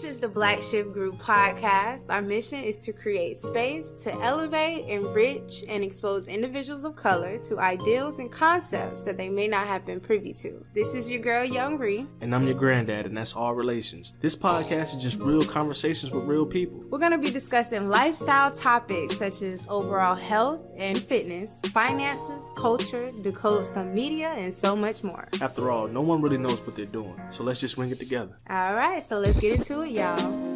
This is the Black Shift Group podcast. Our mission is to create space to elevate, enrich, and expose individuals of color to ideals and concepts that they may not have been privy to. This is your girl, Young Ree. And I'm your granddad, and that's all relations. This podcast is just real conversations with real people. We're going to be discussing lifestyle topics such as overall health and fitness, finances, culture, decode some media, and so much more. After all, no one really knows what they're doing, so let's just swing it together. All right, so let's get into it, y'all.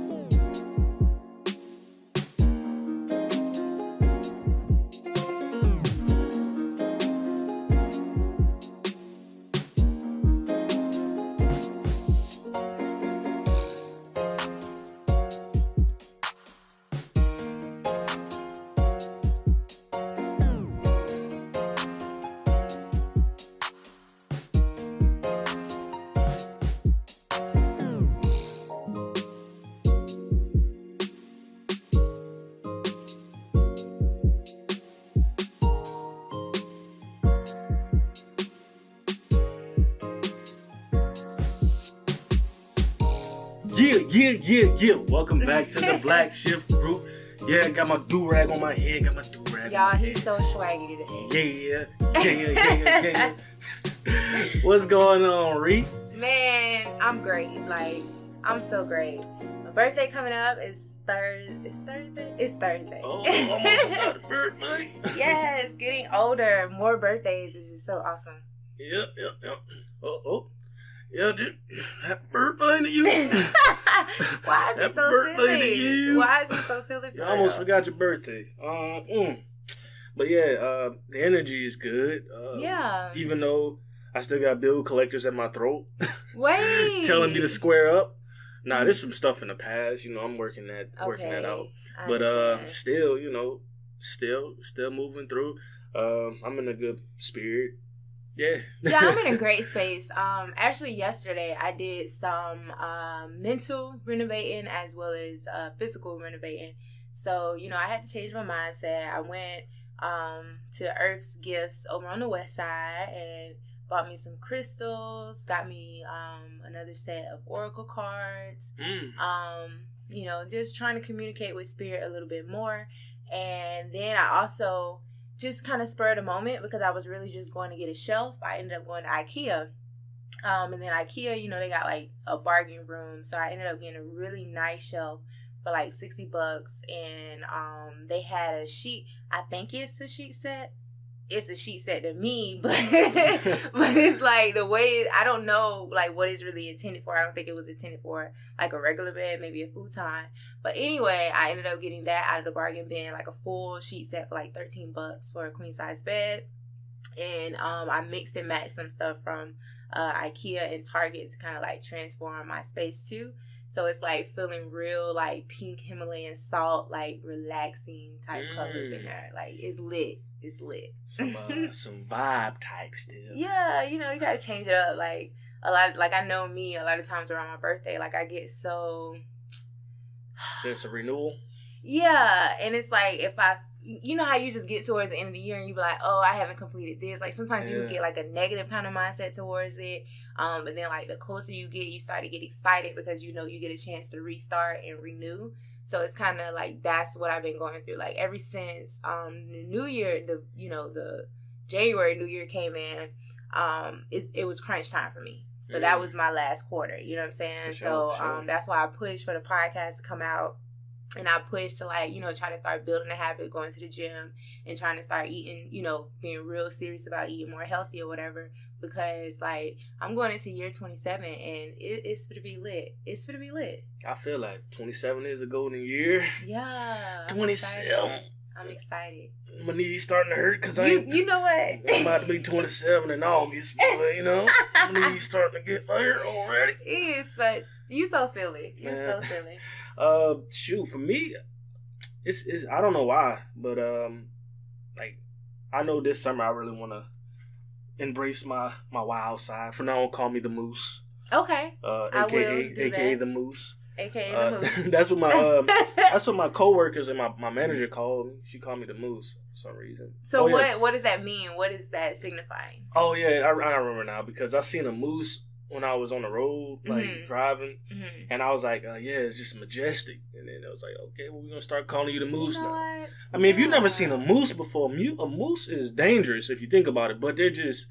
Yeah. Welcome back to the Black Shift Group. Yeah, got my do-rag on my head. Y'all, he's so swaggy today. Yeah. What's going on, Ree? Man, I'm great. I'm so great. My birthday coming up is Thursday. It's Thursday. Oh, almost about a birthday. Yes, getting older. More birthdays is just so awesome. Yep. Oh. Yeah, dude. Happy birthday to you. Why is it so silly? Why is it so silly? I almost forgot your birthday. But yeah, the energy is good. Yeah. Even though I still got bill collectors at my throat. Wait. Telling me to square up. Nah, there's some stuff in the past. I'm working that out. But still, still moving through. I'm in a good spirit. Yeah, I'm in a great space. Actually, yesterday I did some mental renovating as well as physical renovating. So, I had to change my mindset. I went to Earth's Gifts over on the west side and bought me some crystals, got me another set of oracle cards. Just trying to communicate with spirit a little bit more. And then I also just kind of spurred a moment because I was really just going to get a shelf. I ended up going to IKEA. And then IKEA, they got like a bargain room. So I ended up getting a really nice shelf for like $60. And they had a sheet. I think it's a sheet set. It's a sheet set to me, but it's like the way, I don't know like what it's really intended for. I don't think it was intended for like a regular bed, maybe a futon. But anyway, I ended up getting that out of the bargain bin, like a full sheet set for like $13 for a queen size bed. And I mixed and matched some stuff from IKEA and Target to kind of like transform my space too. So it's like feeling real like pink Himalayan salt, like relaxing type colors in there. Like it's lit. It's lit. Some vibe type still. Yeah, you gotta change it up. Like a lot, like I know me. A lot of times around my birthday, like I get so sense of renewal. Yeah, and it's like if I, how you just get towards the end of the year and you be like, oh, I haven't completed this. Like sometimes you can get like a negative kind of mindset towards it. But then like the closer you get, you start to get excited because you get a chance to restart and renew. So it's kind of like that's what I've been going through. Like ever since the New Year, the January New Year came in, it was crunch time for me. So that was my last quarter. You know what I'm saying? Sure. That's why I pushed for the podcast to come out. And I pushed to try to start building a habit, going to the gym and trying to start eating, being real serious about eating more healthy or whatever. Because like I'm going into year 27 and it's going to be lit. It's going to be lit. I feel like 27 is a golden year. Yeah. 27. I'm excited. My knees starting to hurt because you know what? I'm about to be 27 in August, but my knees starting to get there already. You so silly. So silly. Shoot, for me, it's I don't know why, but like I know this summer I really want to embrace my wild side. For now on, call me the Moose. Okay. AKA the Moose. AKA the Moose. That's what my coworkers and my manager called me. She called me the Moose for some reason. So what does that mean? What is that signifying? Oh yeah, I remember now because I seen a moose when I was on the road, like driving, and I was like, yeah, it's just majestic. And then I was like, okay, well, we're gonna start calling you the moose now. What? I mean, if you've never seen a moose before, a moose is dangerous if you think about it, but they're just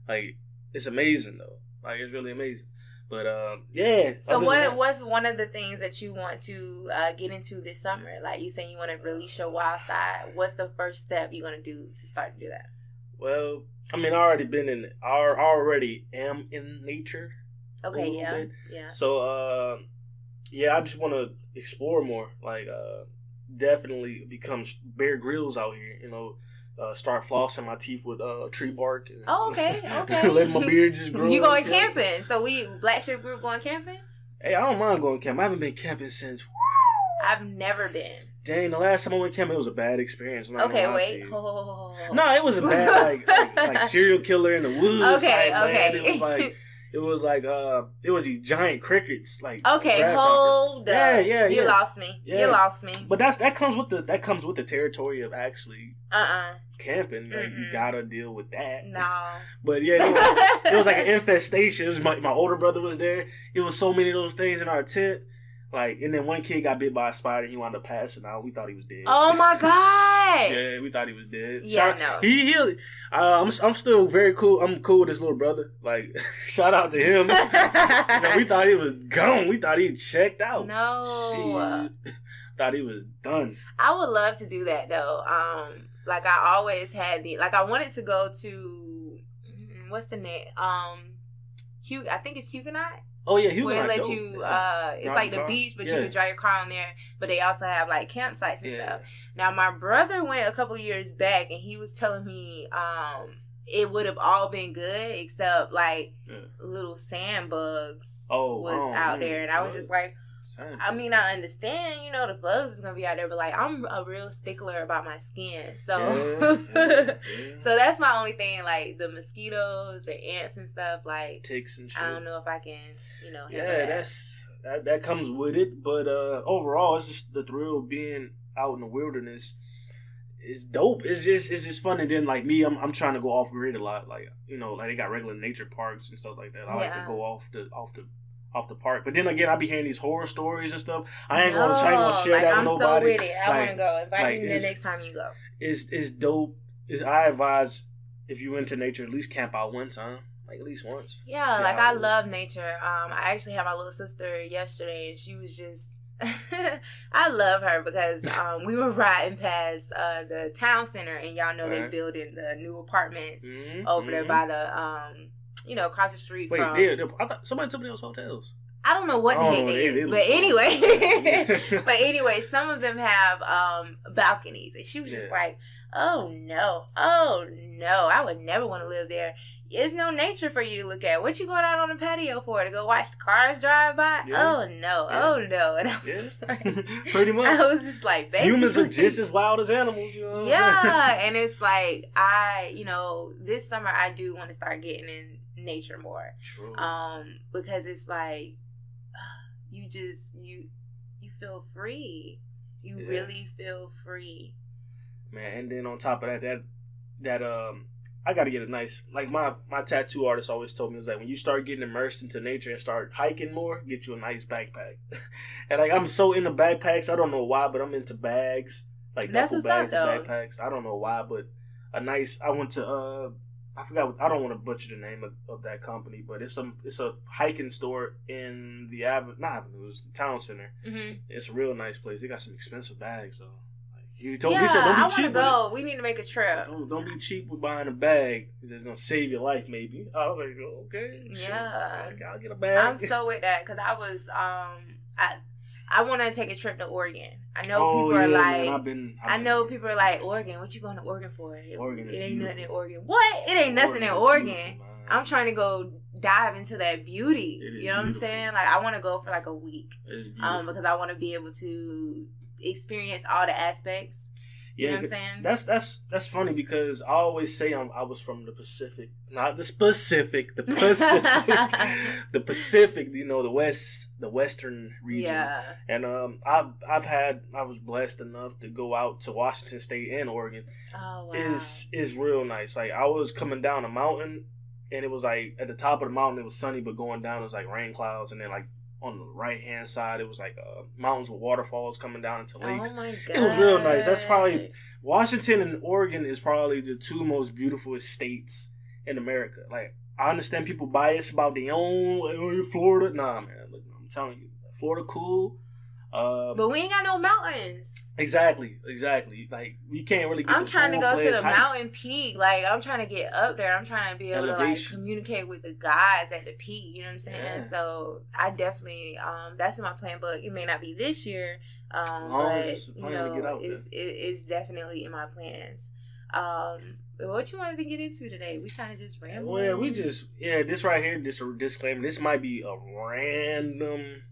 like, it's amazing though. Like, it's really amazing. But yeah. So what's one of the things that you want to get into this summer? Like, you saying you want to release your wild side. What's the first step you're gonna do to start to do that? Well, I mean, I already am in nature. Okay, yeah, bit. yeah. So yeah, I just want to explore more. Like, definitely become Bear Grylls out here. You know. Start flossing my teeth with tree bark. And, okay. Let my beard just grow. You going camping? So we Black Ship Group going camping? Hey, I don't mind going camping. I haven't been camping since. I've never been. Dang, the last time I went camping, it was a bad experience. Okay, wait. No, it was a bad like serial killer in the woods. Okay. It was these giant crickets. Like, okay, hold up. Yeah. You lost me. Yeah. You lost me. But that comes with the territory of actually camping. Like, you gotta deal with that. No. But yeah, it was like an infestation. It was my older brother was there. It was so many of those things in our tent. Like, and then one kid got bit by a spider. He wound up passing out. We thought he was dead. Oh my god! Yeah, we thought he was dead. Yeah, no. I'm still very cool. I'm cool with his little brother. Like, shout out to him. We thought he was gone. We thought he checked out. No. Shit. Thought he was done. I would love to do that though. Like, I always had I wanted to go to what's the name? I think it's Huguenot. Oh yeah, Huguenot. Where they let you it's like the beach, but you can drive your car on there. But they also have like campsites and stuff. Now my brother went a couple years back, and he was telling me it would have all been good except like little sand bugs was out there, and I was just like, I mean, I understand, the bugs is gonna be out there, but like, I'm a real stickler about my skin, so so that's my only thing. Like, the mosquitoes, the ants and stuff, like ticks and shit. I don't know if I can, handle that comes with it. But overall, it's just the thrill of being out in the wilderness. It's dope. It's just fun. And then like me, I'm trying to go off grid a lot. Like, like they got regular nature parks and stuff like that. I like to go off the park. But then again, I be hearing these horror stories and stuff. I ain't gonna share that with nobody. I'm so with it. I want to go. Invite me the next time you go. It's dope. I advise, if you into nature, at least camp out one time. Like, at least once. Yeah, like, I love nature. I actually had my little sister yesterday, and she was just I love her because we were riding past the town center, and y'all know they building the new apartments over there by the across the street from. I thought somebody told me those hotels. I don't know what the heck it is, but anyway, some of them have balconies, and she was just like, oh no, I would never want to live there. There's no nature for you to look at. What you going out on the patio for? To go watch the cars drive by? Yeah. Oh no. And I was like, pretty much. I was just like, basically, humans are just as wild as animals, Yeah, and it's like, this summer I do want to start getting in nature more. True. Because it's like, you feel free. You really feel free. Man, and then on top of that I gotta get a nice, like, my tattoo artist always told me, was like, when you start getting immersed into nature and start hiking more, get you a nice backpack. And like, I'm so into backpacks, I don't know why, but I'm into bags, like duffel bags and backpacks. I don't know why, but I went to I forgot, I don't want to butcher the name of that company, but it's a hiking store in the town center. Mm-hmm. It's a real nice place. They got some expensive bags though. He told me, don't be cheap. I want to go. We need to make a trip. Don't be cheap with buying a bag. He says it's going to save your life, maybe. I was like, okay. Yeah. Sure. I'll get a bag. I'm so with that because I was, I want to take a trip to Oregon. I know people are like, man, I know people are like, Oregon, what you going to Oregon for? Oregon it ain't beautiful. nothing in Oregon. What? It ain't nothing in Oregon. I'm trying to go dive into that beauty. You know what I'm saying? Like, I want to go for like a week. Because I want to be able to experience all the aspects. You know what I'm saying? That's funny because I always say I was from the Pacific, not the Pacific, the Pacific, the Pacific. The western region. Yeah. And I was blessed enough to go out to Washington State and Oregon. Oh wow. Is real nice. Like, I was coming down a mountain, and it was like at the top of the mountain it was sunny, but going down it was like rain clouds, and then like on the right hand side it was like mountains with waterfalls coming down into lakes. Oh my god, it was real nice. That's probably Washington and Oregon is probably the two most beautiful states in America. Like, I understand people bias about their own, like, Florida. Nah, man, look, I'm telling you, Florida cool. But we ain't got no mountains. Exactly. Like, we can't really get I'm trying to go to the hike. Mountain peak. Like, I'm trying to get up there. I'm trying to be able to, like, communicate with the guys at the peak. You know what I'm saying? Yeah. So, I definitely, that's in my plan, but it may not be this year. But, you know, it's definitely in my plans. What you wanted to get into today? We kind of just rambled. Well, this right here, just a disclaimer. This might be a random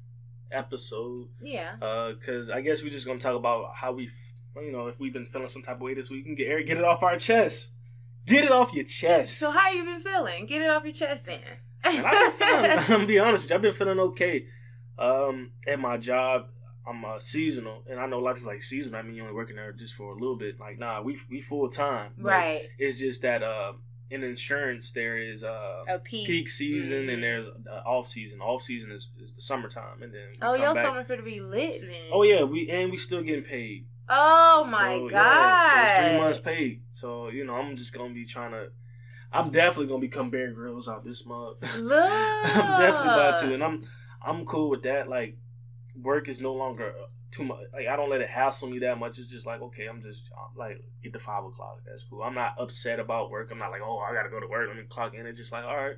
episode. Yeah. Because I guess we're just gonna talk about how we, if we've been feeling some type of way this week, and get it off our chest. Get it off your chest. So how you been feeling? Get it off your chest then. And I've been feeling. I'm gonna be honest with you. I've been feeling okay. At my job, I'm seasonal, and I know a lot of people like seasonal. I mean, you only working there just for a little bit. Like, nah, we full time. Right. It's just that in insurance there is a peak season, and there's off season. Off season is the summertime, and then your summer for to be lit then. Oh yeah, we still getting paid. Oh my god! Yeah, so it's 3 months paid. So I'm just gonna be I'm definitely gonna become Bear Grylls out this month. Look, I'm definitely about to, and I'm cool with that. Like, work is no longer too much. Like, I don't let it hassle me that much. It's just like, okay, I'm like, get to 5 o'clock. That's cool. I'm not upset about work. I'm not like, oh, I gotta go to work. Let me clock in. It's just like, all right,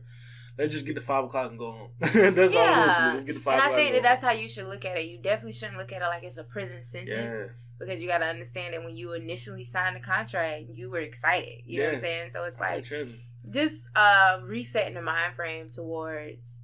let's just get to 5 o'clock and go home. That's all it is. Let's get to 5 o'clock. And I think that's how you should look at it. You definitely shouldn't look at it like it's a prison sentence. Yeah. Because you got to understand that when you initially signed the contract, you were excited. You know what I'm saying? So it's like, just resetting the mind frame towards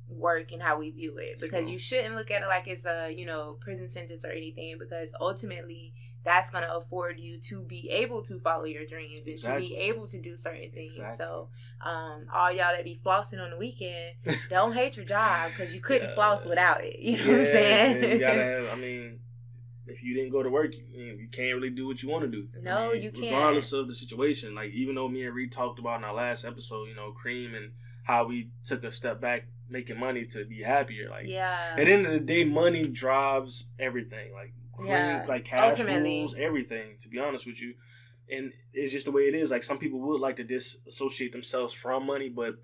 work and how we view it, because you shouldn't look at it like it's a prison sentence or anything, because ultimately that's going to afford you to be able to follow your dreams and to be able to do certain things. So all y'all that be flossing on the weekend, don't hate your job, because you couldn't floss without it. You know what I'm saying? You gotta have, if you didn't go to work, you can't really do what you want to do. No, you can't. Regardless of the situation. Like, even though me and Ree talked about in our last episode, Cream, and how we took a step back making money to be happier. Like, at the end of the day, money drives everything. Like, like cash rules everything, to be honest with you. And it's just the way it is. Like, some people would like to disassociate themselves from money, but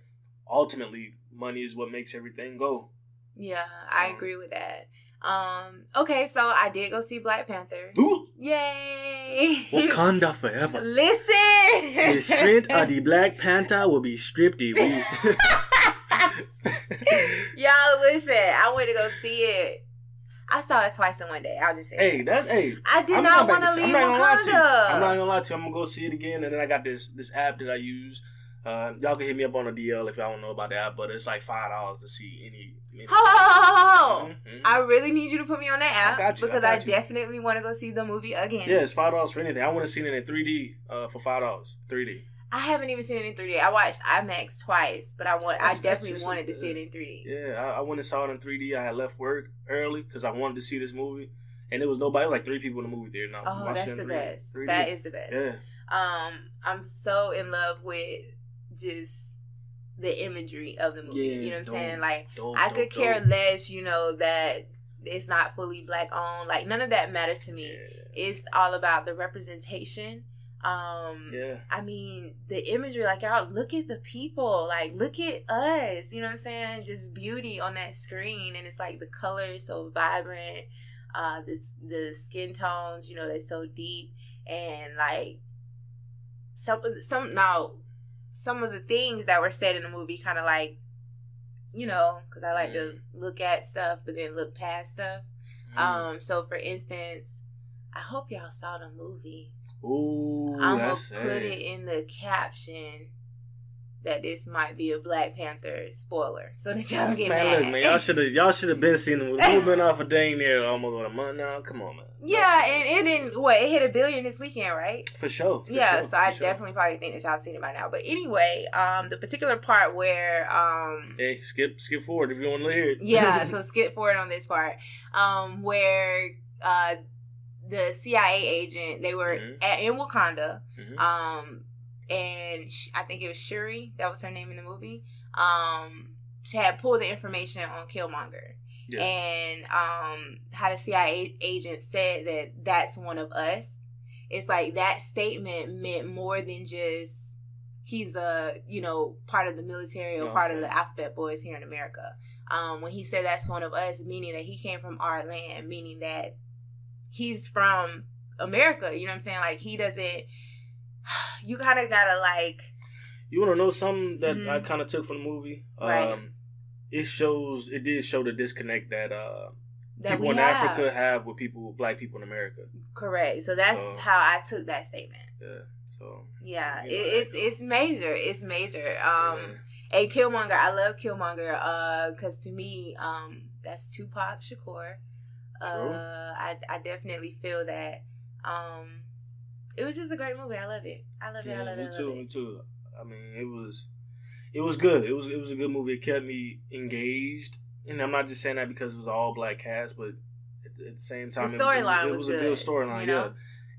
ultimately, money is what makes everything go. Yeah, I agree with that. Okay, so I did go see Black Panther. Ooh. Yay! Wakanda forever. Listen! The strength of the Black Panther will be stripped away. Y'all, listen, I went to go see it. I saw it twice in one day. I'll just say I did not want to leave Wakanda. I'm not gonna lie to you. I'm gonna go see it again, and then I got this app that I use. Y'all can hit me up on a DL if y'all don't know about that app, but it's like $5 to see any. Mm-hmm. I really need you to put me on that app, because I definitely want to go see the movie again. Yeah, it's $5 for anything. I want to see it in 3D for $5. 3D. I haven't even seen it in 3D. I watched IMAX twice, but I definitely wanted to see it in 3D. Yeah, I went and saw it in 3D. I had left work early because I wanted to see this movie, and it was nobody. It was like 3 people in the movie theater. Now, that's the best. 3D. That is the best. Yeah. I'm so in love with just the imagery of the movie. You know what I'm saying? Like, I could care less, that it's not fully Black owned. Like, none of that matters to me. Yeah. It's all about the representation. I mean, the imagery, like, y'all look at the people, like, look at us, you know what I'm saying? Just beauty on that screen, and it's like the colors so vibrant, the skin tones, they're so deep, and like some of the things that were said in the movie kind of like, because I like to look at stuff but then look past stuff. So for instance, I hope y'all saw the movie. Ooh, I'm going to put it in the caption that this might be a Black Panther spoiler, so that y'all don't get mad. Look, man, y'all should have been seeing it. We've been off a dang near almost a month now. Come on, man. Yeah, and it didn't. It hit $1 billion this weekend, right? For sure. So I definitely probably think that y'all have seen it by now. But anyway, the particular part where hey, skip forward if you want to hear it. Yeah, so skip forward on this part, where the CIA agent, they were in Wakanda, and I think it was Shuri, that was her name in the movie. She had pulled the information on Killmonger. Yeah. And how the CIA agent said that that's one of us. It's like that statement meant more than just he's a, part of the military or part of the Alphabet Boys here in America. When he said that's one of us, meaning that he came from our land, meaning that he's from America. You know what I'm saying? Like, he doesn't... You kind of gotta, like... You want to know something that I kind of took from the movie? Right. It did show the disconnect that people in Africa have with black people in America. Correct. So that's how I took that statement. Yeah. So. Yeah. It's major. It's major. And Killmonger, I love Killmonger because to me, that's Tupac Shakur. I definitely feel that it was just a great movie. I love it. I love it. Me too. I mean, it was good. It was a good movie. It kept me engaged, and I'm not just saying that because it was an all black cast, but at the same time, the storyline was a good storyline. Yeah,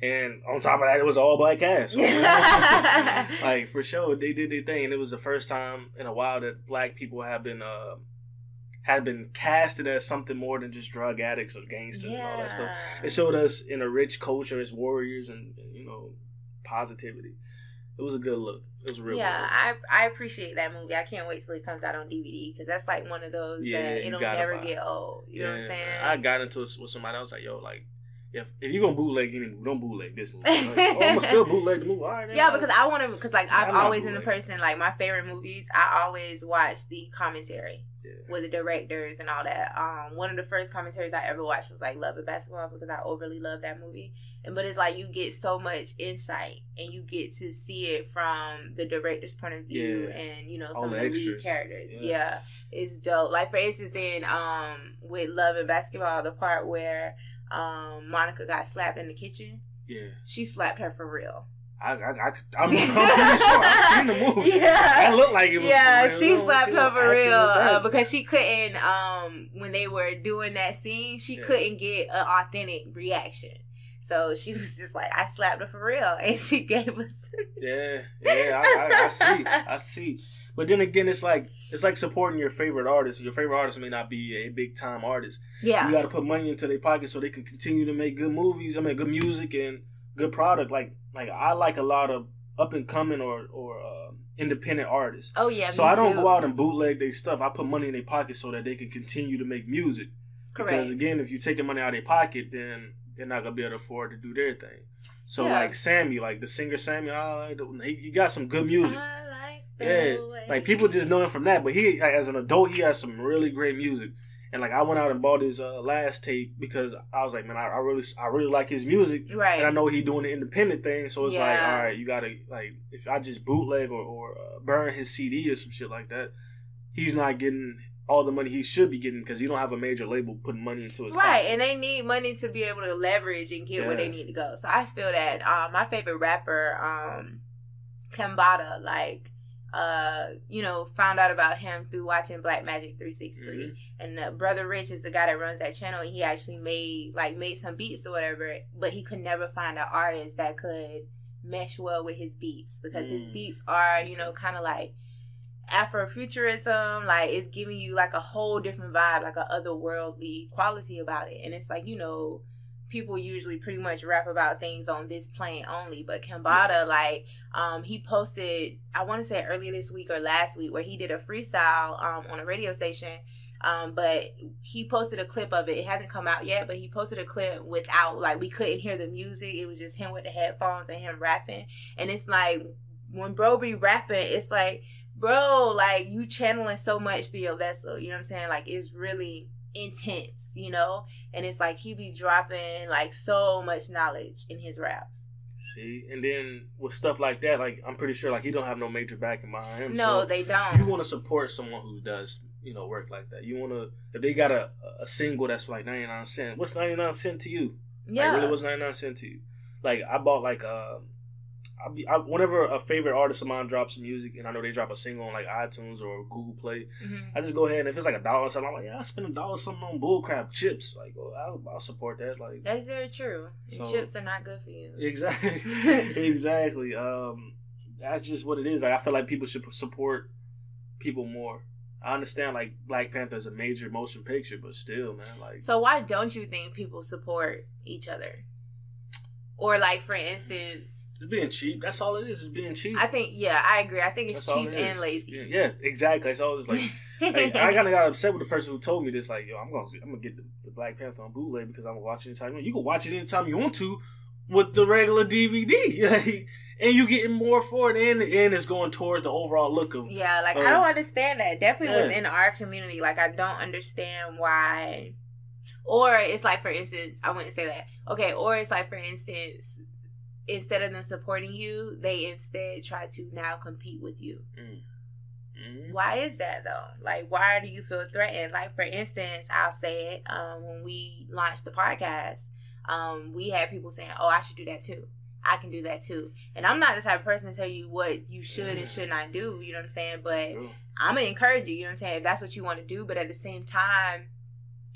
and on top of that, it was an all black cast. Like, for sure, they did their thing, and it was the first time in a while that black people have been casted as something more than just drug addicts or gangsters and all that stuff. It showed us in a rich culture as warriors and positivity. It was a good look. It was a real good look. I appreciate that movie. I can't wait till it comes out on DVD because that's like one of those that it'll never get old. You know what I'm saying? I got into it with somebody else like, yo, like, if you're gonna bootleg any movie, don't bootleg this movie. Like, I'm gonna still bootleg the movie. All right, because I want to, because like I've always been the person, like my favorite movies, I always watch the commentary with the directors and all that. One of the first commentaries I ever watched was like Love and Basketball because I overly love that movie. But it's like you get so much insight and you get to see it from the director's point of view and some of the lead characters. Yeah, it's dope. Like, for instance, in with Love and Basketball, the part where Monica got slapped in the kitchen. Yeah, she slapped her for real. I'm pretty sure I've seen the movie. Yeah, it looked like it was. Yeah, she slapped her for real because she couldn't. When they were doing that scene, she couldn't get an authentic reaction. So she was just like, "I slapped her for real," and she gave us. I see. But then again, it's like supporting your favorite artist. Your favorite artist may not be a big time artist. Yeah, you got to put money into their pocket so they can continue to make good movies. I mean, good music and good product. Like I like a lot of up and coming or independent artists. Oh yeah. So I don't go out and bootleg their stuff. I put money in their pocket so that they can continue to make music. Correct. Because again, if you're taking money out of their pocket, then they're not gonna be able to afford to do their thing. So like Sammy, like the singer Sammy, he got some good music. Like people just know him from that, but he, like, as an adult, he has some really great music. And like I went out and bought his last tape because I was like, man, I really like his music, right? And I know he doing the independent thing, so it's like, all right, you gotta, like, if I just bootleg or burn his CD or some shit like that, he's not getting all the money he should be getting because he don't have a major label putting money into his pocket. And they need money to be able to leverage and get where they need to go. So I feel that my favorite rapper, Kambada, like. Found out about him through watching Black Magic 363, and Brother Rich is the guy that runs that channel. And he actually made some beats or whatever, but he could never find an artist that could mesh well with his beats because his beats are, kind of like Afrofuturism, like it's giving you like a whole different vibe, like a otherworldly quality about it, and it's like people usually pretty much rap about things on this plane only, but Kambada, he posted, I want to say earlier this week or last week, where he did a freestyle on a radio station, but he posted a clip of it. It hasn't come out yet, but he posted a clip without, like, we couldn't hear the music. It was just him with the headphones and him rapping, and it's like, when bro be rapping, it's like, bro, like, you channeling so much through your vessel, you know what I'm saying? Like, it's really intense, and it's like he be dropping like so much knowledge in his raps. See, and then with stuff like that, like I'm pretty sure like he don't have no major backing behind him. No, so they don't. You want to support someone who does work like that. You want to, if they got a single that's like 99 cents, what's 99 cents to you? Yeah, like, really, what's 99 cents to you? Like I bought like whenever a favorite artist of mine drops some music, and I know they drop a single on like iTunes or Google Play, I just go ahead, and if it's like $1 or something, I'm like, I spend $1 something on bullcrap chips. Like, I'll support that. Like, that is very true. So, chips are not good for you. Exactly. Exactly. that's just what it is. Like, I feel like people should support people more. I understand, like, Black Panther is a major motion picture, but still, man, like. So why don't you think people support each other? Or, like, for instance, it's being cheap. That's all it is. It's being cheap. I think, I agree. I think it's cheap and lazy. Yeah, exactly. It's always like, like I kind of got upset with the person who told me this. Like, yo, I'm gonna get the Black Panther on bootleg because I'm gonna watch it anytime. You can watch it anytime you want to with the regular DVD, and you getting more for it. And it's going towards the overall look of. Yeah, like I don't understand that. Definitely within our community, like I don't understand why. Or it's like, for instance, I wouldn't say that. Okay, or it's like, for instance, instead of them supporting you, they instead try to now compete with you. Why is that though? Like, why do you feel threatened? Like, for instance, I'll say it, when we launched the podcast, we had people saying, oh, I should do that too. I can do that too. And I'm not the type of person to tell you what you should and should not do, you know what I'm saying? But I'm going to encourage you know what I'm saying, if that's what you want to do. But at the same time,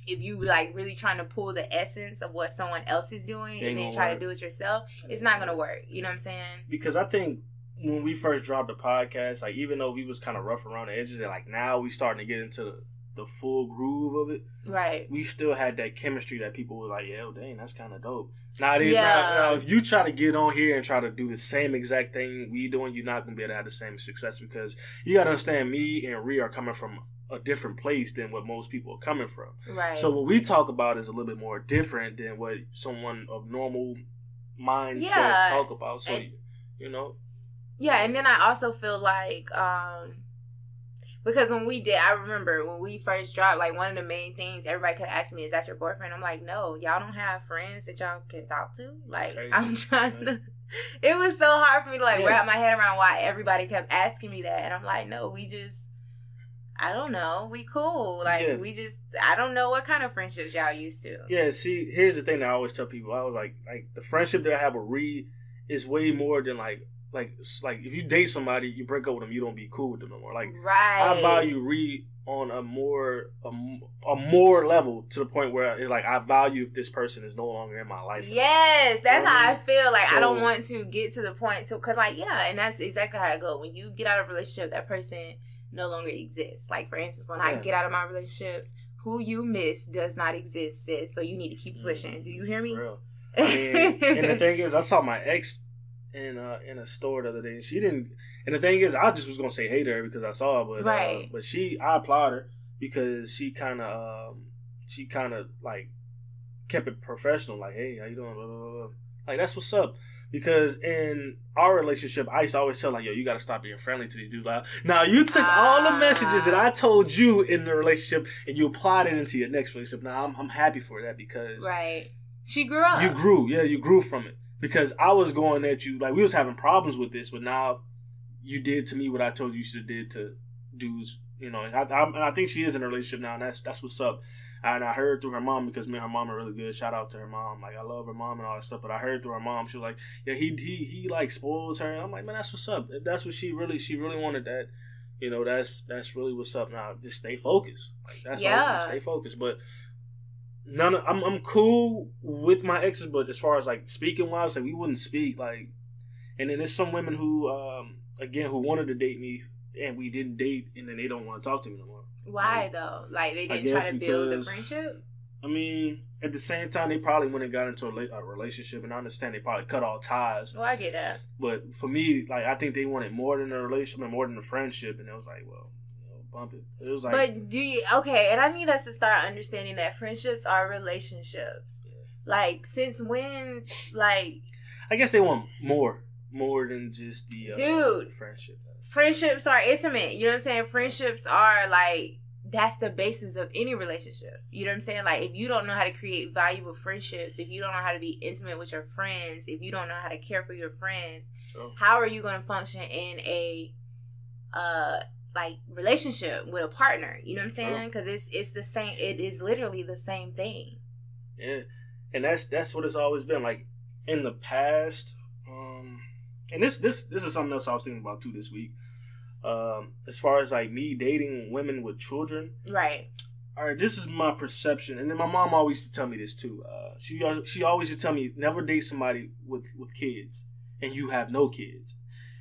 if you like really trying to pull the essence of what someone else is doing and then try to do it yourself, it's not going to work. You know what I'm saying? Because I think when we first dropped the podcast, like, even though we was kind of rough around the edges, and like now we starting to get into the full groove of it. Right. We still had that chemistry that people were like, yeah, oh, dang, that's kind of dope. Now, if you try to get on here and try to do the same exact thing we doing, you're not going to be able to have the same success, because you got to understand, me and Ree are coming from a different place than what most people are coming from. Right. So what we talk about is a little bit more different than what someone of normal mindset talk about. So, you know. Yeah, and then I also feel like, because I remember when we first dropped, like, one of the main things everybody kept asking me, is that your boyfriend? I'm like, no, y'all don't have friends that y'all can talk to? Like, I'm trying to, it was so hard for me to, like, wrap my head around why everybody kept asking me that. And I'm like, no, we just, I don't know, we cool. Like, we just, I don't know what kind of friendships y'all used to. Yeah, see, here's the thing that I always tell people. I was like, the friendship that I have with Ree is way more than, like if you date somebody, you break up with them, you don't be cool with them no more. Like, I value Ree on a more level, to the point where it's like, I value if this person is no longer in my life. Yes, that's how I feel. Like, I don't want to get to the point because, like, and that's exactly how it goes. When you get out of a relationship, that person no longer exists. Like, for instance, when I get out of my relationships, who you miss does not exist, sis. So you need to keep pushing. Do you hear me? For real. I mean, and the thing is, I saw my ex in a store the other day. She didn't, and the thing is, I just was gonna say hey to her because I saw her, but I applaud her because she kind of like kept it professional, like, hey, how you doing, blah, blah, blah. Like, that's what's up. Because in our relationship, I used to always tell, like, yo, you gotta stop being friendly to these dudes. Like, now you took all the messages that I told you in the relationship and you applied it into your next relationship. Now I'm happy for that, because she grew up. You grew from it. Because I was going at you, like, we was having problems with this, but now you did to me what I told you should have did to dudes, you know. And I think she is in a relationship now, and that's what's up. And I heard through her mom, because me and her mom are really good. Shout out to her mom. Like, I love her mom and all that stuff. But I heard through her mom, she was like, yeah, he like spoils her. And I'm like, man, that's what's up. That's what she really wanted that. You know, that's really what's up. Now, just stay focused. Like, that's all. Stay focused. But I'm cool with my exes, but as far as, like, speaking wise, like, we wouldn't speak, like. And then there's some women who who wanted to date me, and we didn't date, and then they don't want to talk to me no more. Why though? Like, they didn't try to build the friendship? I mean, at the same time, they probably went and got into a relationship, and I understand they probably cut all ties. Well, I get that. But for me, like, I think they wanted more than a relationship and more than a friendship, and it was like, well, bump it. It was like, but and I need us to start understanding that friendships are relationships. Yeah. Like, since when? Like, I guess they want more than just the friendship. Friendships are intimate. You know what I'm saying? Friendships are, like, that's the basis of any relationship. You know what I'm saying? Like, if you don't know how to create valuable friendships, if you don't know how to be intimate with your friends, if you don't know how to care for your friends, how are you going to function in a relationship with a partner? You know what I'm saying? Because it's the same. It is literally the same thing. Yeah, and that's what it's always been. Like, in the past, and this is something else I was thinking about too this week. As far as, like, me dating women with children, right? All right, this is my perception, and then my mom always used to tell me this too. She always used to tell me, never date somebody with kids, and you have no kids.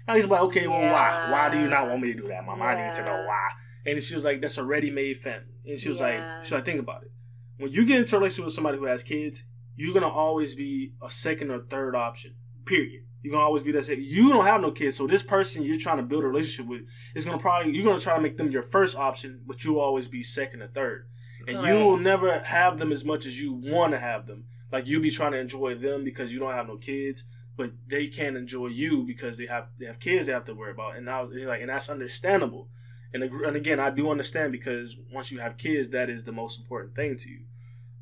I was like, okay, well, why? Why do you not want me to do that, Mom? I need to know why. And she was like, that's a ready-made family. And she was like, think about it. When you get into a relationship with somebody who has kids, you're going to always be a second or third option, period. You're going to always be that second. You don't have no kids, so this person you're trying to build a relationship with is going to you're going to try to make them your first option, but you'll always be second or third. And you will never have them as much as you want to have them. Like, you'll be trying to enjoy them because you don't have no kids, but they can't enjoy you because they have kids they have to worry about. And that's understandable. And again, I do understand because once you have kids, that is the most important thing to you.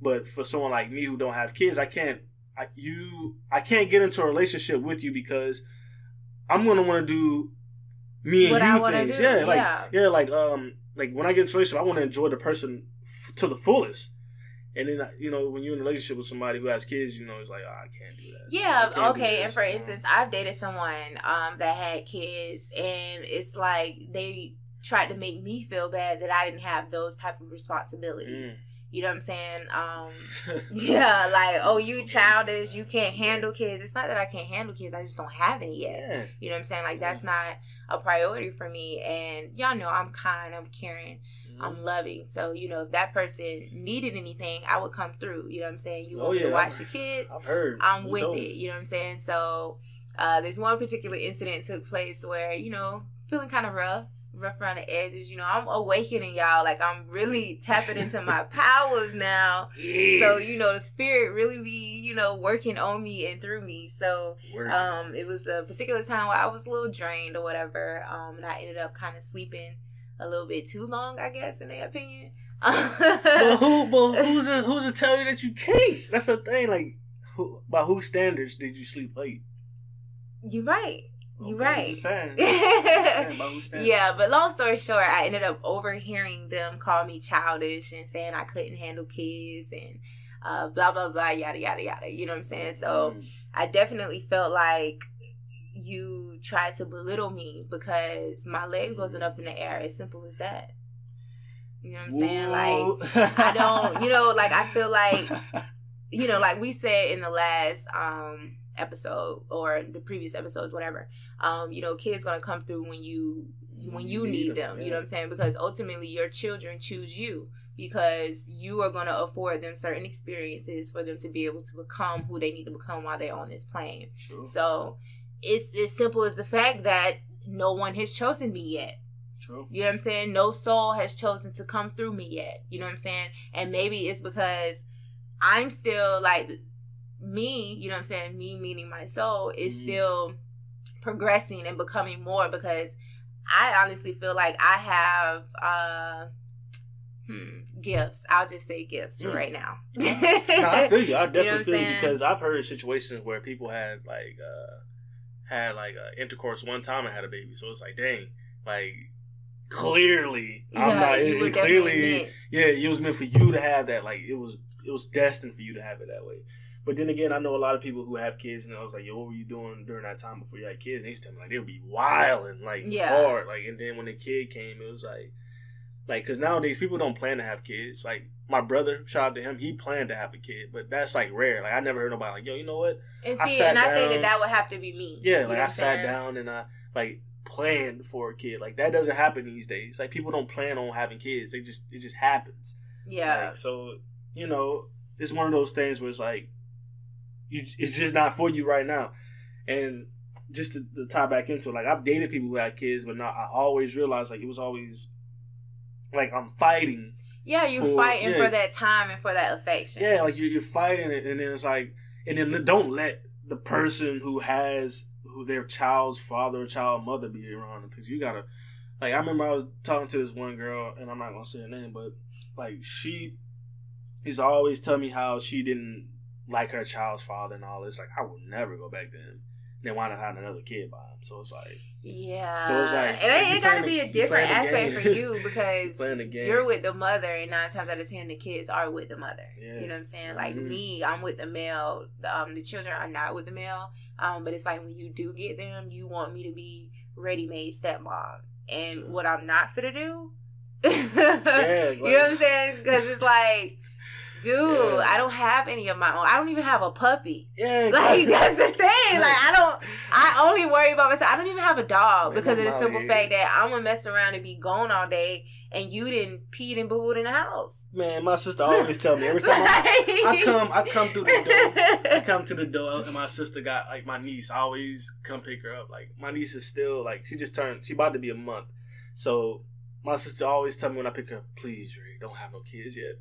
But for someone like me who don't have kids, I can't get into a relationship with you because I'm gonna want to do me and what you things. Like when I get into a relationship, I want to enjoy the person to the fullest. And then, when you're in a relationship with somebody who has kids, it's like, I can't do that. Yeah, okay. And for instance, I've dated someone that had kids, and it's like they tried to make me feel bad that I didn't have those type of responsibilities. You know what I'm saying? Yeah, like, oh, you childish, you can't handle kids. It's not that I can't handle kids, I just don't have any yet. Yeah. You know what I'm saying? Like, that's not a priority for me. And y'all know I'm kind, I'm caring, I'm loving. So, if that person needed anything, I would come through. You know what I'm saying? You want me to watch the kids? I've heard. I'm with it. You know what I'm saying? So, there's one particular incident took place where, feeling kind of rough around the edges. I'm awakening, y'all. Like, I'm really tapping into my powers now. Yeah. So, the spirit really be, working on me and through me. So, it was a particular time where I was a little drained or whatever. And I ended up kind of sleeping a little bit too long, I guess, in their opinion. But who's to tell you that you can't? That's the thing. Like, by whose standards did you sleep late? You're right. You're right. Yeah, but long story short, I ended up overhearing them call me childish and saying I couldn't handle kids and blah, blah, blah, yada, yada, yada. You know what I'm saying? So I definitely felt like you tried to belittle me because my legs wasn't up in the air. As simple as that. You know what I'm saying? Like, I don't, like, I feel like, like we said in the last episode or the previous episodes, whatever, kids gonna come through when you need them. You know what I'm saying? Because ultimately your children choose you because you are gonna afford them certain experiences for them to be able to become who they need to become while they're on this plane. True. So it's as simple as the fact that no one has chosen me yet. True. You know what I'm saying? No soul has chosen to come through me yet. You know what I'm saying? And maybe it's because I'm still like me, you know what I'm saying? Me meaning my soul is still progressing and becoming more because I honestly feel like I have gifts. I'll just say gifts for right now. No, I feel you. I definitely feel you because I've heard situations where people had intercourse one time and had a baby. So it's like, dang, like clearly, I'm not. It clearly, it was meant for you to have that. Like it was destined for you to have it that way. But then again, I know a lot of people who have kids, and I was like, "Yo, what were you doing during that time before you had kids?" And they used to tell me like they would be wild and hard, like. And then when the kid came, it was like, because nowadays people don't plan to have kids. Like my brother, shout out to him, he planned to have a kid, but that's like rare. Like I never heard nobody like, "Yo, you know what?" And I think that would have to be me. Yeah, like I sat down and I planned for a kid. Like that doesn't happen these days. Like people don't plan on having kids. It just happens. Yeah. Like, so it's one of those things where it's like. It's just not for you right now. And just to tie back into it, like I've dated people who had kids, but I always realized like it was always like I'm fighting. Yeah, fighting for that time and for that affection. Yeah, like you're fighting it, and then it's like, and then don't let the person who their child's father or child mother be around them because you gotta. Like I remember I was talking to this one girl, and I'm not gonna say her name, but like she used to always tell me how she didn't like her child's father and all this. Like I would never go back to him. And then wind up having another kid by him. So it's like, yeah. So it's like, and it got to be a different aspect for you because you're with the mother, and 9 times out of 10 the kids are with the mother. Yeah. You know what I'm saying? Like me, I'm with the male. The children are not with the male. But it's like when you do get them, you want me to be ready-made stepmom, and what I'm not fit to do. You know what I'm saying? Because it's like. Dude, I don't have any of my own. I don't even have a puppy. Yeah. Like, that's the thing. Like, I only worry about myself. I don't even have a dog because of the simple fact that I'm going to mess around and be gone all day and you didn't pee and boo-booed in the house. Man, my sister always tell me every time I come through the door. I come to the door and my sister got, like, my niece. I always come pick her up. Like, my niece is still, like, she about to be a month. So, my sister always tell me when I pick her up, please, Ree, don't have no kids yet.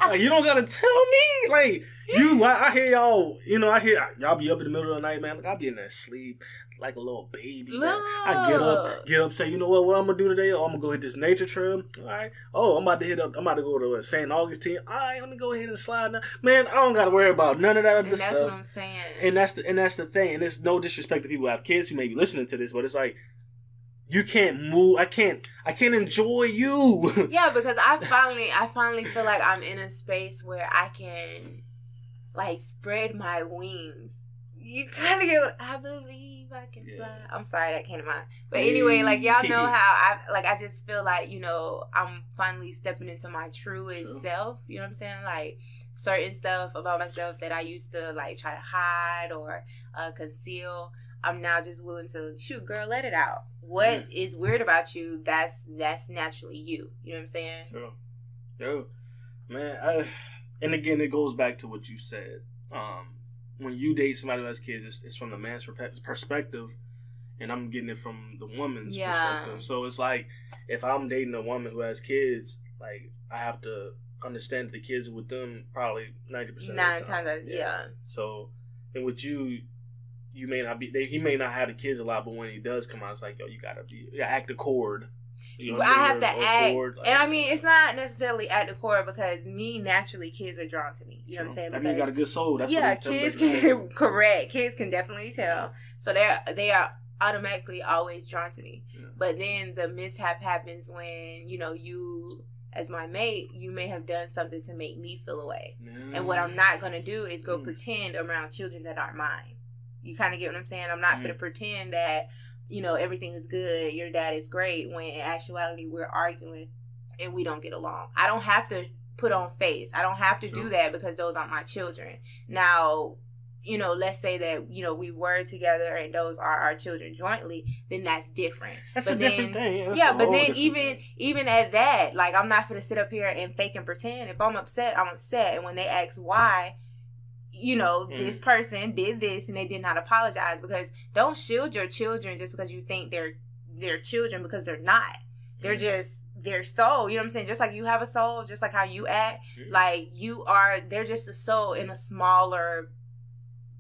Like, you don't gotta tell me. Like, I hear y'all, I hear y'all be up in the middle of the night, man. Like, I be in there asleep like a little baby. Man. I get up, say, you know what I'm gonna do today? Oh, I'm gonna go hit this nature trail. All right. Oh, I'm about to go to St. Augustine. All right, let me go ahead and slide now. Man, I don't gotta worry about none of that other stuff. That's what I'm saying. And that's the thing. And there's no disrespect to people who have kids who may be listening to this, but it's like, you can't move. I can't enjoy you. Yeah, because I finally feel like I'm in a space where I can, like, spread my wings. You kind of get, I believe I can fly. I'm sorry, that came to mind. But anyway, like, y'all know how I just feel like, I'm finally stepping into my truest self. You know what I'm saying? Like, certain stuff about myself that I used to, like, try to hide or conceal. I'm now just willing to, shoot, girl, let it out. What is weird about you, that's naturally you. You know what I'm saying? Yo, man, and again, it goes back to what you said. When you date somebody who has kids, it's from the man's perspective, and I'm getting it from the woman's perspective. So it's like, if I'm dating a woman who has kids, like, I have to understand that the kids are with them probably 90% of the time. 9 times out of So, and with you, he may not have the kids a lot, but when he does come out, it's like, yo, you gotta act the chord. I have to act, like, and I mean, it's not necessarily act the chord because naturally, kids are drawn to me. You know what I'm saying? Because, I mean, you got a good soul. That's kids can correct. Kids can definitely tell. So they are automatically always drawn to me. Yeah. But then the mishap happens when you, as my mate, you may have done something to make me feel away. And what I'm not gonna do is go pretend around children that aren't mine. You kind of get what I'm saying? I'm not going to pretend that, everything is good, your dad is great, when in actuality we're arguing and we don't get along. I don't have to put on face. I don't have to do that because those aren't my children. Now, let's say that, we were together and those are our children jointly, then that's different. That's a different thing. But then even at that, like, I'm not going to sit up here and fake and pretend. If I'm upset, I'm upset. And when they ask why, this person did this and they did not apologize, because don't shield your children just because you think they're children, because they're not. They're just their soul. You know what I'm saying? Just like you have a soul, just like how you act, like they're just a soul in a smaller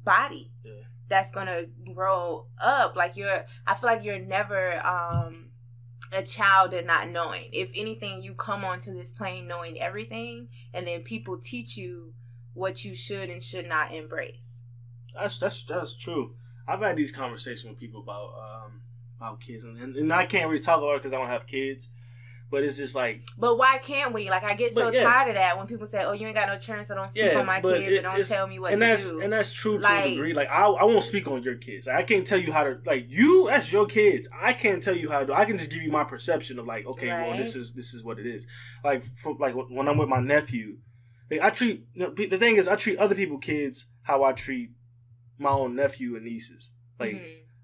body that's gonna grow up. Like I feel like you're never a child and not knowing. If anything, you come onto this plane knowing everything, and then people teach you what you should and should not embrace. That's true. I've had these conversations with people about kids, and I can't really talk about it because I don't have kids. But it's just like... But why can't we? Like, I get so tired of that when people say, oh, you ain't got no chance, so don't speak on my kids, and don't tell me what to do. And that's true to a degree. Like, I won't speak on your kids. Like, I can't tell you how to... Like, that's your kids. I can't tell you how to do. I can just give you my perception of, like, okay, well, this is what it is. Like, when I'm with my nephew, like, I treat... the thing is, I treat other people's kids how I treat my own nephew and nieces. Like,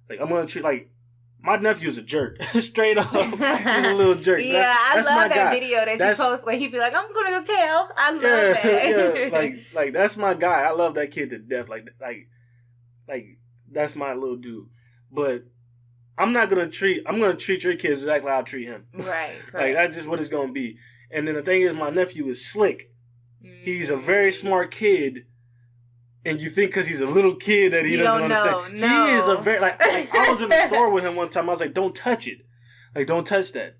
like I'm going to treat, like... My nephew's a jerk. Straight up. He's a little jerk. Yeah, I love that video that you post where he'd be like, I'm going to go tell. I love that. Yeah, like that's my guy. I love that kid to death. Like that's my little dude. But I'm going to treat your kids exactly how I treat him. Right. Like, that's just what it's going to be. And then the thing is, my nephew is slick. He's a very smart kid. And you think because he's a little kid that he doesn't understand. No. He is a very... Like, I was in the store with him one time. I was like, don't touch it. Like, don't touch that.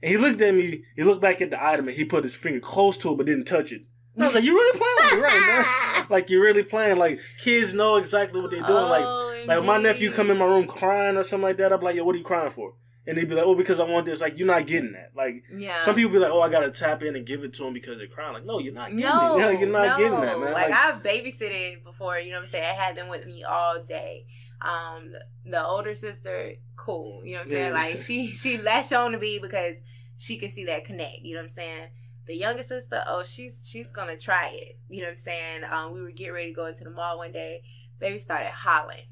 And he looked at me. He looked back at the item and he put his finger close to it but didn't touch it. And I was like, you really playing with me, right, man? Like, you're really playing. Like, kids know exactly what they're doing. Like my nephew come in my room crying or something like that. I'm like, yo, what are you crying for? And they'd be like, oh, because I want this. Like, you're not getting that. Like, some people be like, oh, I got to tap in and give it to them because they're crying. Like, no, you're not getting it. You're not getting that, man. Like, I've babysitted before, you know what I'm saying? I had them with me all day. The older sister, cool. You know what I'm saying? Like, she latched on to me because she could see that connect. You know what I'm saying? The younger sister, she's gonna try it. You know what I'm saying? We were getting ready to go into the mall one day. Baby started hollering.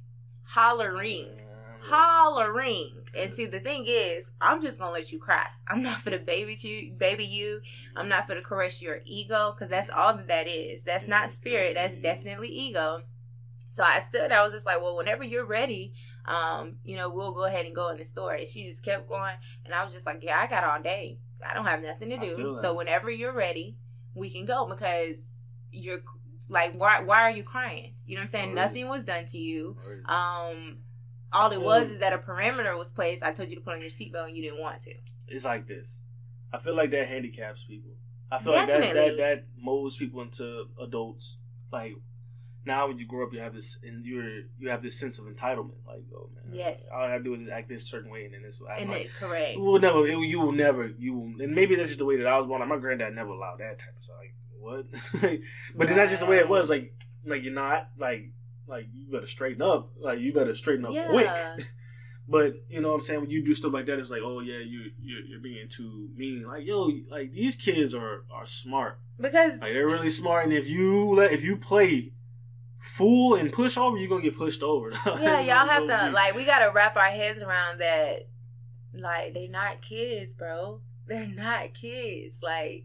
And see, the thing is, I'm just gonna let you cry. I'm not for the baby you. I'm not for to caress your ego, because that's all that is. That's not spirit. That's definitely ego. So I stood. I was just like, well, whenever you're ready, we'll go ahead and go in the store. And she just kept going, and I was just like, yeah, I got all day. I don't have nothing to do. So whenever you're ready, we can go, because you're like, why are you crying? You know what I'm saying? Nothing was done to you. All it was is that a perimeter was placed. I told you to put on your seatbelt and you didn't want to. It's like this. I feel like that handicaps people. I feel like that molds people into adults. Like, now when you grow up, you have this, and you have this sense of entitlement. Like, oh man, yes, all I gotta do is act this certain way, and then this. Correct. You will never, and maybe that's just the way that I was born. Like, my granddad never allowed that type of stuff. Like, what? But then that's just the way it was. Like you're not like you better straighten up. Like, you better straighten up quick. But you know what I'm saying, when you do stuff like that, it's like, oh yeah, you're being too mean. Like, yo, like, these kids are smart, because like, they're really smart, and if you play fool and push over, you're gonna get pushed over. Yeah, y'all have to, like, we gotta wrap our heads around that. Like, they're not kids, bro. They're not kids. Like,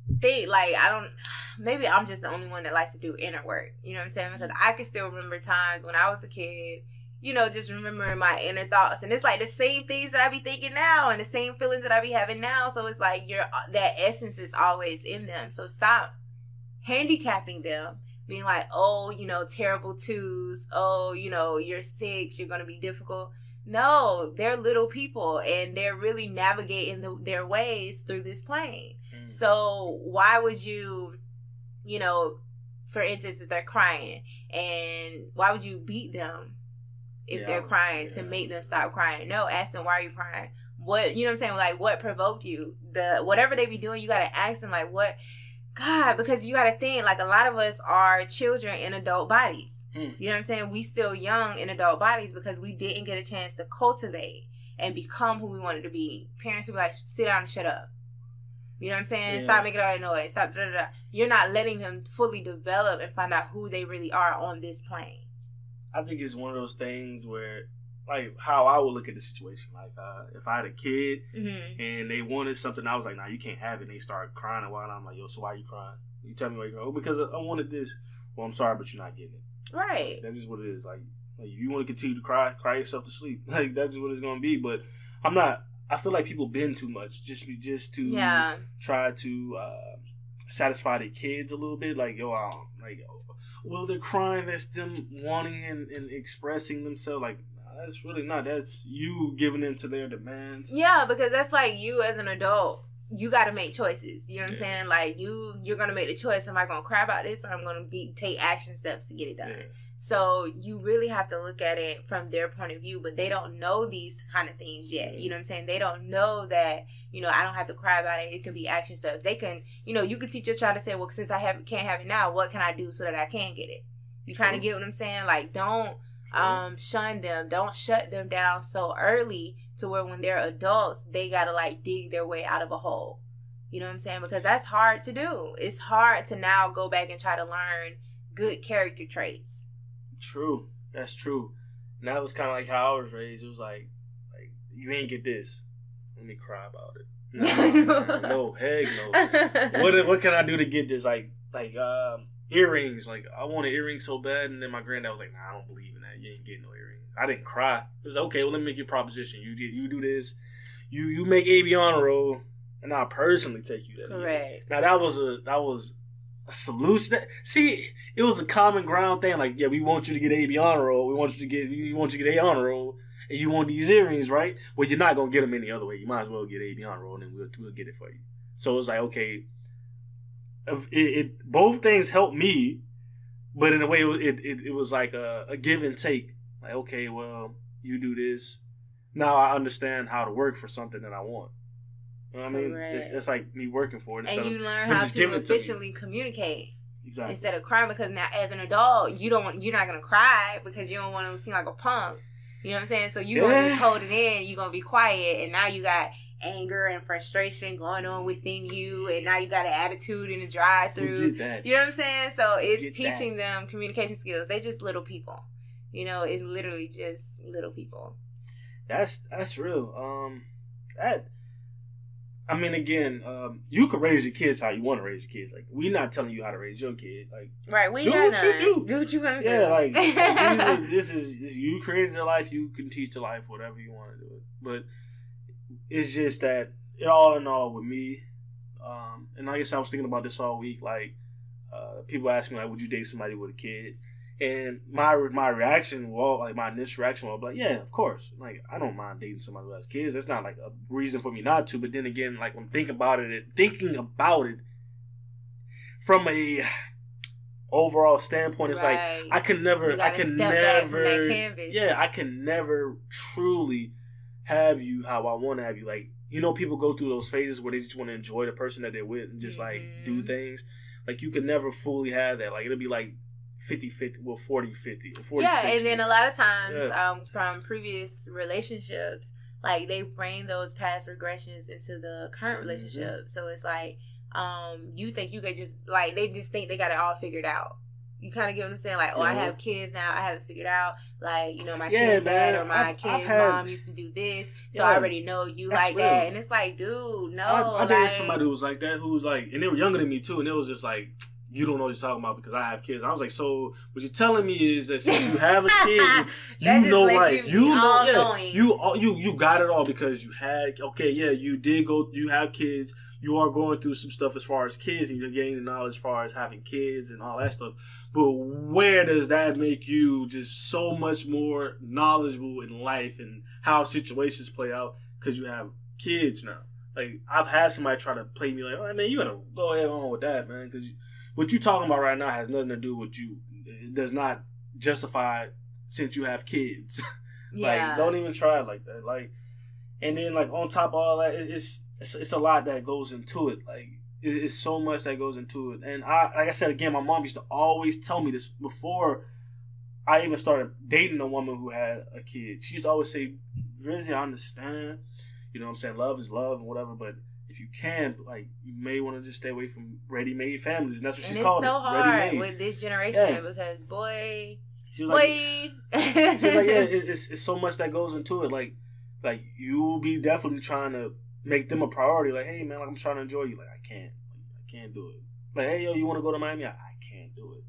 maybe I'm just the only one that likes to do inner work. You know what I'm saying? Because I can still remember times when I was a kid, just remembering my inner thoughts. And it's like the same things that I be thinking now and the same feelings that I be having now. So it's like that essence is always in them. So stop handicapping them. Being like, oh, terrible twos. Oh, you're 6. You're going to be difficult. No, they're little people, and they're really navigating their ways through this plane. So why would you, for instance, if they're crying, and why would you beat them if they're crying to make them stop crying? No, ask them, why are you crying? What, you know what I'm saying? Like, what provoked you? Whatever they be doing, you got to ask them, like, what? God, because you got to think, like, a lot of us are children in adult bodies. You know what I'm saying? We still young in adult bodies because we didn't get a chance to cultivate and become who we wanted to be. Parents would be like, sit down and shut up. You know what I'm saying? Yeah. Stop making all that noise. Stop. Da, da, da. You're not letting them fully develop and find out who they really are on this plane. I think it's one of those things where, like, how I would look at the situation. Like, if I had a kid and they wanted something, I was like, nah, you can't have it. And they start crying a while. And I'm like, yo, so why are you crying? You tell me why you're crying. Oh, because I wanted this. Well, I'm sorry, but you're not getting it. Right. That's just what it is. Like, if you want to continue to cry yourself to sleep. Like, that's just what it's going to be. But I feel like people bend too much just to try to satisfy their kids a little bit. Like, well, they're crying. That's them wanting and expressing themselves. Like, that's really not. That's you giving in to their demands. Yeah, because that's like you as an adult. You got to make choices. You know what I'm saying? Like, you're going to make the choice. Am I going to cry about this, or I'm going to take action steps to get it done? Yeah. So you really have to look at it from their point of view, but they don't know these kind of things yet. You know what I'm saying? They don't know that, I don't have to cry about it. It can be action steps. They can, you can teach your child to say, well, since I can't have it now, what can I do so that I can get it? You kind of get what I'm saying? Like, don't shun them. Don't shut them down so early to where when they're adults, they got to, like, dig their way out of a hole. You know what I'm saying? Because that's hard to do. It's hard to now go back and try to learn good character traits. True. That's true. And that was kind of like how I was raised. It was like you ain't get this. Let me cry about it. No, heck no. What can I do to get this? Like earrings. Like, I wanted earrings so bad, and then my granddad was like, nah, I don't believe in that. You ain't getting no earrings. I didn't cry. It was okay. Well, let me make you a proposition. You do this. You make AB honor roll, and I'll personally take you there. Correct. Now that was a solution. See, it was a common ground thing. Like, yeah, we want you to get AB honor roll. We want you to get A honor roll, and you want these earrings, right? Well, you're not gonna get them any other way. You might as well get AB honor roll, and then we'll get it for you. So it's like, okay, both things helped me, but in a way, it was like a give and take. Like, okay, well, you do this. Now I understand how to work for something that I want. You know what I mean? It's like me working for it. And you learn how to efficiently communicate. Exactly. Instead of crying, because now as an adult, you're not going to cry because you don't want to seem like a punk. You know what I'm saying? So you're going to just hold it in. You're going to be quiet. And now you got anger and frustration going on within you, and now you got an attitude in the drive-through. You know what I'm saying? So it's teaching them communication skills. They just little people. You know, it's literally just little people. That's real. I mean, again, you can raise your kids how you want to raise your kids. Like, we're not telling you how to raise your kid. Like, right? We do what you do. Do what you want to do. Yeah, like this is you created the life. You can teach the life whatever you want to do it. But it's just that, all in all, with me, and I guess I was thinking about this all week. Like, people ask me, like, would you date somebody with a kid? And my reaction, my initial reaction was like, yeah, of course. Like, I don't mind dating somebody who has kids. That's not like a reason for me not to. But then again, like, when thinking about it from a overall standpoint, it's like I can never truly have you how I want to have you. Like, you know, people go through those phases where they just want to enjoy the person that they're with and just like do things. Like, you can never fully have that. Like, it'll be like 50-50, well, 40-50, or 40-60. Yeah, and then a lot of times from previous relationships, like, they bring those past regressions into the current relationship. So it's like, you think you could just, like, they just think they got it all figured out. You kind of get what I'm saying? Like, I have kids now. I have it figured out. Like, you know, my kid's dad or my kid's mom used to do this. So I already know you like real. That. And it's like, dude, no. I dated somebody who was like that, who was like, and they were younger than me too. And it was just like, you don't know what you're talking about because I have kids. I was like, so what you're telling me is that since you have a kid, you know life. You know, you got it all because you had, you have kids. You are going through some stuff as far as kids, and you're gaining knowledge as far as having kids and all that stuff. But where does that make you just so much more knowledgeable in life and how situations play out because you have kids now? Like, I've had somebody try to play me like, oh, man, you gotta go ahead on with that, man, because what you're talking about right now has nothing to do with you. It does not justify since you have kids. Like, don't even try it like that. Like, and then, like, on top of all that, it's a lot that goes into it. Like, it's so much that goes into it. And like I said again, my mom used to always tell me this before I even started dating a woman who had a kid. She used to always say, Rizzy, I understand. You know what I'm saying? Love is love and whatever, but if you can, like, you may want to just stay away from ready-made families, and that's what she's called it. And it's so hard with this generation because, she was like, it's so much that goes into it. Like you'll be definitely trying to make them a priority. Like, hey, man, like, I'm trying to enjoy you. Like, I can't do it. Like, hey, yo, you want to go to Miami? I can't do it.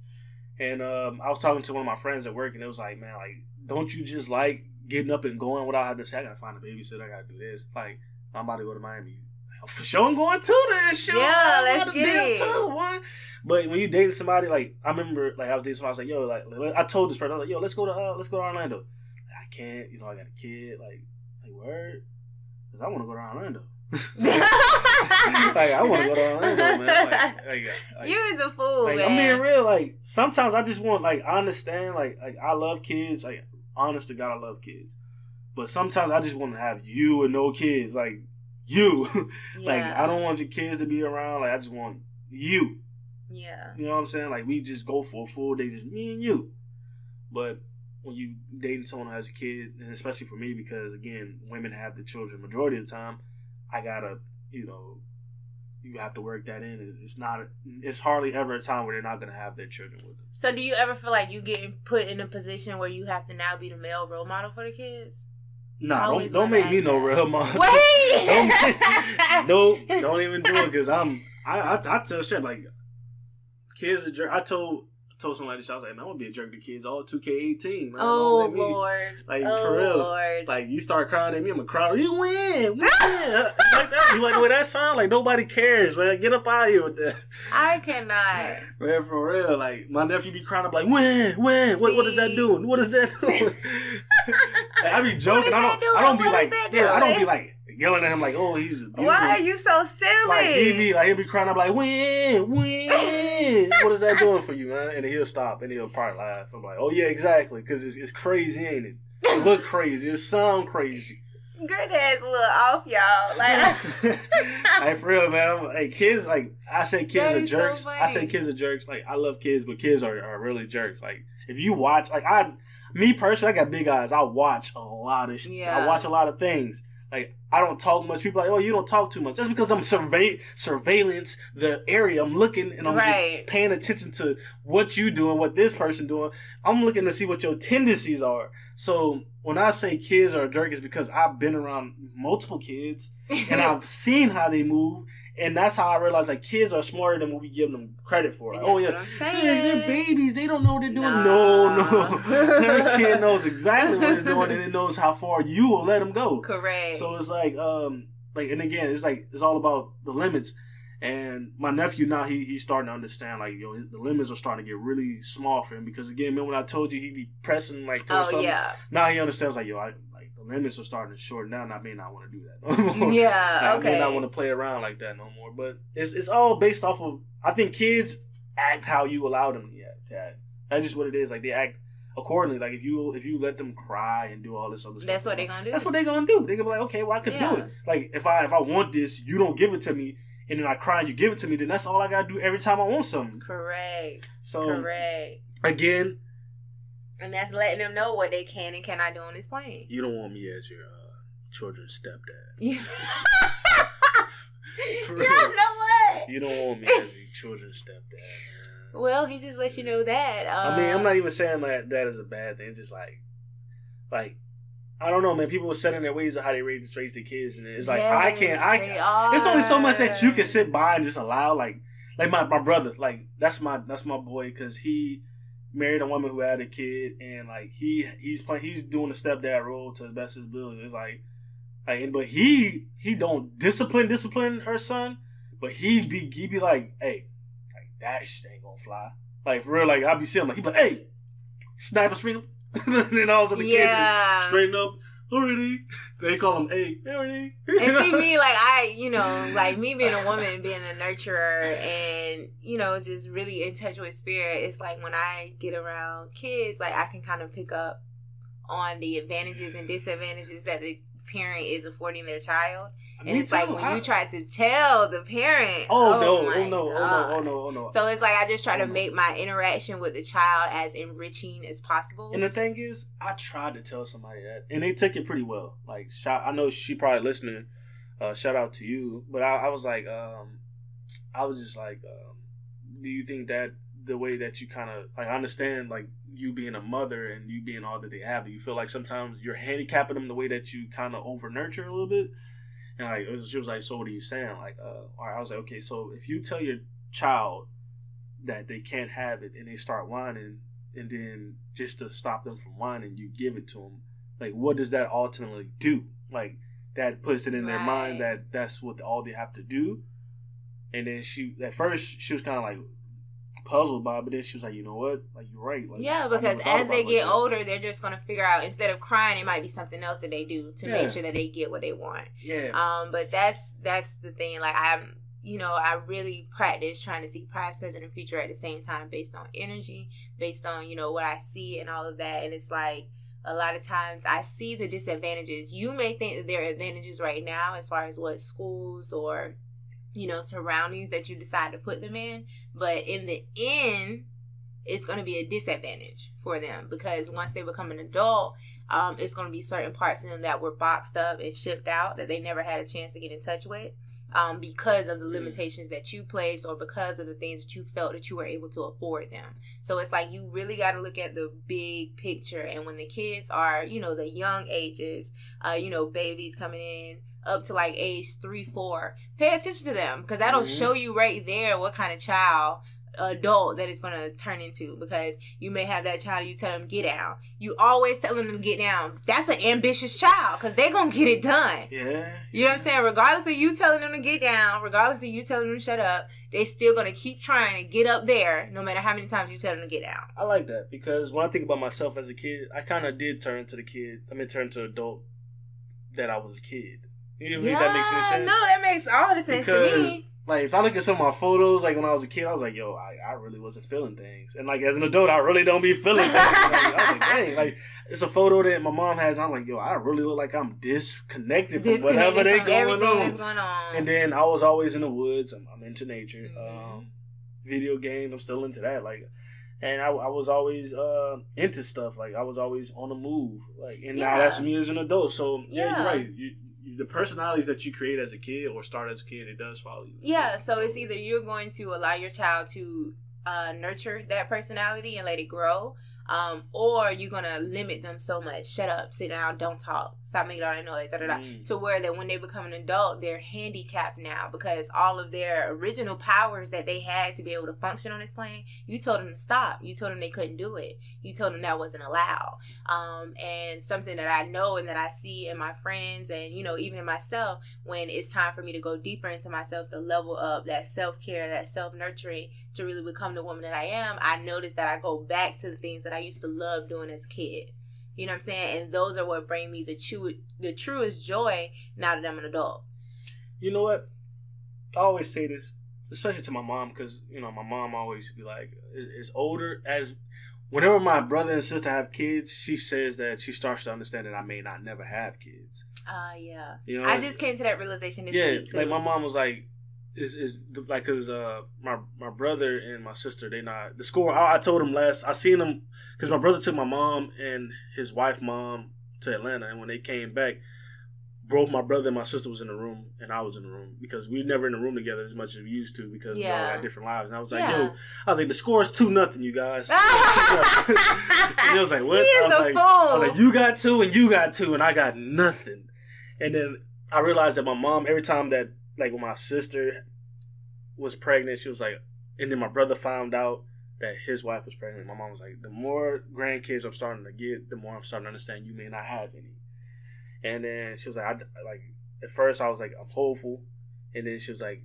And I was talking to one of my friends at work, and it was like, man, like, don't you just like getting up and going without having to say, I gotta find a babysitter, I gotta do this. Like, I'm about to go to Miami. For sure, I'm going to this show. Yeah, let's get it. Too, boy. But when you dating somebody, like, I remember, like, I was dating somebody, I was like, yo, like, I told this person, I was like, yo, let's go to Orlando. Like, I can't, you know, I got a kid, like word, because I want to go to Orlando. Like, I want to go to Orlando, man. Like, you is a fool, like, man. I'm being real. Like, sometimes I just want, like, I understand, like I love kids. Like, honest to God, I love kids. But sometimes I just want to have you and no kids. Like, you. Like, I don't want your kids to be around. Like, I just want you. Yeah. You know what I'm saying? Like, we just go for a full day, just me and you. But when you dating someone who has a kid, and especially for me, because, again, women have the children majority of the time, I gotta, you know, you have to work that in. It's hardly ever a time where they're not gonna have their children with them. So do you ever feel like you getting put in a position where you have to now be the male role model for the kids? Nah, don't make me no role model. Wait! don't even do it, because I tell straight, like, kids are jerk. I told somebody this, I was like, man, I'm gonna be a jerk to kids all 2K18, man. Oh, Lord. Like, for real. Lord. Like, you start crying at me, I'm gonna cry. You win! Like that. You like the way that sound? Like, nobody cares, man. Get up out of here with that. I cannot. Man, for real. Like, my nephew be crying, I'm like, win! What is that doing? What is that doing? Like, I be joking. I don't be like yelling at him like, oh, he's why are you so silly? Like, he'll be crying. I'm like, win. What is that doing for you, man? And then he'll stop and he'll probably laugh. I'm like, oh yeah, exactly, because it's crazy, ain't it? It look crazy. It sound crazy. Granddad's a little off, y'all. Like, like, for real, man. Like, kids, like, I say kids are jerks. So I say kids are jerks. Like, I love kids, but kids are really jerks. Like, if you watch, like, me personally, I got big eyes. I watch a lot of I watch a lot of things. Like, I don't talk much. People are like, oh, you don't talk too much. That's because I'm surveillance the area. I'm looking and I'm just paying attention to what you doing, what this person doing. I'm looking to see what your tendencies are. So when I say kids are a jerk, it's because I've been around multiple kids and I've seen how they move. And that's how I realize like kids are smarter than what we give them credit for. Like, oh yeah, they're babies. They don't know what they're doing. No. Every kid knows exactly what it's doing, and it knows how far you will let them go. Correct. So it's like, and again, it's all about the limits. And my nephew now, he's starting to understand like, yo, the limits are starting to get really small for him because again, remember when I told you he'd be pressing like something? Yeah. Now he understands like, yo, the limits are starting to shorten down. I may not want to do that no more. Yeah, okay. I may not want to play around like that no more. But it's all based off of, I think kids act how you allow them to act. That's just what it is. Like they act accordingly. Like if you let them cry and do all this other stuff. That's what they're gonna do. That's what they're gonna do. They're gonna be like, okay, well I could do it. Like if I want this, you don't give it to me, and then I cry and you give it to me, then that's all I gotta do every time I want something. Correct. So again. And that's letting them know what they can and cannot do on this plane. You don't want me as your children's stepdad. You know what? You don't want me as your children's stepdad, man. Well, he just lets you know that. I mean, I'm not even saying that is a bad thing. It's just like, I don't know, man. People are set in their ways of how they raise their kids, and it's like I can't. There's only so much that you can sit by and just allow. Like my brother, like that's my boy because he married a woman who had a kid, and like he's doing the stepdad role to the best of his ability. It's like but he don't discipline her son, but he be like, hey, like that shit ain't gonna fly. Like for real, like I'll be seeing like he be like, hey, sniper string him, and then all of a sudden the kids straighten up. Already, they call him A. Already, and see me like me being a woman, being a nurturer, and just really in touch with spirit. It's like when I get around kids, like I can kind of pick up on the advantages and disadvantages that the parent is affording their child. And it's like when you try to tell the parent, oh no. So it's like I just try to make my interaction with the child as enriching as possible. And the thing is, I tried to tell somebody that, and they took it pretty well. Like, I know she probably listening. Shout out to you. But I was like, I was just like, do you think that the way that you kind of like, I understand like you being a mother and you being all that they have, do you feel like sometimes you're handicapping them the way that you kind of over nurture a little bit? And like she was like, so what are you saying? Like, all right, I was like, okay, so if you tell your child that they can't have it and they start whining, and then just to stop them from whining, you give it to them, like what does that ultimately do? Like that puts it in their mind that that's what all they have to do. And then at first she was kind of like puzzled by it, but then she was like, you know what, like you're right. Like, yeah, because as they get older, they're just going to figure out, instead of crying, it might be something else that they do to make sure that they get what they want. But that's the thing. Like I really practice trying to see past, present, and future at the same time, based on energy, based on what I see and all of that. And it's like a lot of times I see the disadvantages. You may think that there are advantages right now as far as what schools or surroundings that you decide to put them in, but in the end, it's going to be a disadvantage for them, because once they become an adult, it's going to be certain parts of them that were boxed up and shipped out that they never had a chance to get in touch with, because of the limitations that you placed, or because of the things that you felt that you were able to afford them. So it's like you really got to look at the big picture. And when the kids are, the young ages, babies coming in, up to like age 3-4, pay attention to them, because that'll show you right there what kind of adult that it's going to turn into. Because you may have that child, you tell them get down, you always telling them to get down. That's an ambitious child, because they're going to get it done. You know what I'm saying? Regardless of you telling them to get down, regardless of you telling them to shut up, they still going to keep trying to get up there, no matter how many times you tell them to get down. I like that, because when I think about myself as a kid, I kind of did turn to adult that I was a kid. You think that makes any sense? No, that makes all the sense to me. Like, if I look at some of my photos, like when I was a kid, I was like, yo, I really wasn't feeling things. And like as an adult, I really don't be feeling things. Like, I was like, dang, like it's a photo that my mom has. And I'm like, yo, I really look like I'm disconnected from whatever they going on. And then I was always in the woods. I'm into nature. Video games, I'm still into that. Like, and I was always into stuff. Like I was always on the move. Like, and now that's me as an adult. So yeah, you're right. the personalities that you create as a kid or start as a kid, it does follow you. Yeah, so it's either you're going to allow your child to nurture that personality and let it grow, or you're going to limit them so much. Shut up, sit down, don't talk, stop making all that noise, to where that when they become an adult, they're handicapped now because all of their original powers that they had to be able to function on this plane, you told them to stop. You told them they couldn't do it. You told them that wasn't allowed. And something that I know and that I see in my friends and, you know, even in myself, when it's time for me to go deeper into myself, the level of that self-care, that self-nurturing, to really become the woman that I am, I notice that I go back to the things that I used to love doing as a kid. You know what I'm saying? And those are what bring me the truest joy now that I'm an adult. You know what? I always say this, especially to my mom, because, you know, my mom always be like, as older as... Whenever my brother and sister have kids, she says that she starts to understand that I may not never have kids. Yeah. You know, I just came to that realization this week, too. Like my mom was like, is like, because my brother and my sister, they not the score. I told him I seen them because my brother took my mom and his wife mom to Atlanta, and when they came back, both my brother and my sister was in the room and I was in the room because we never in the room together as much as we used to because we all had different lives. And I was like, the score is 2-0, you guys. And it was like, what? I was like, you got 2 and you got 2 and I got nothing. And then I realized that my mom, every time that, like when my sister was pregnant, she was like, and then my brother found out that his wife was pregnant. My mom was like, the more grandkids I'm starting to get, the more I'm starting to understand you may not have any. And then she was like, at first I was like, I'm hopeful. And then she was like,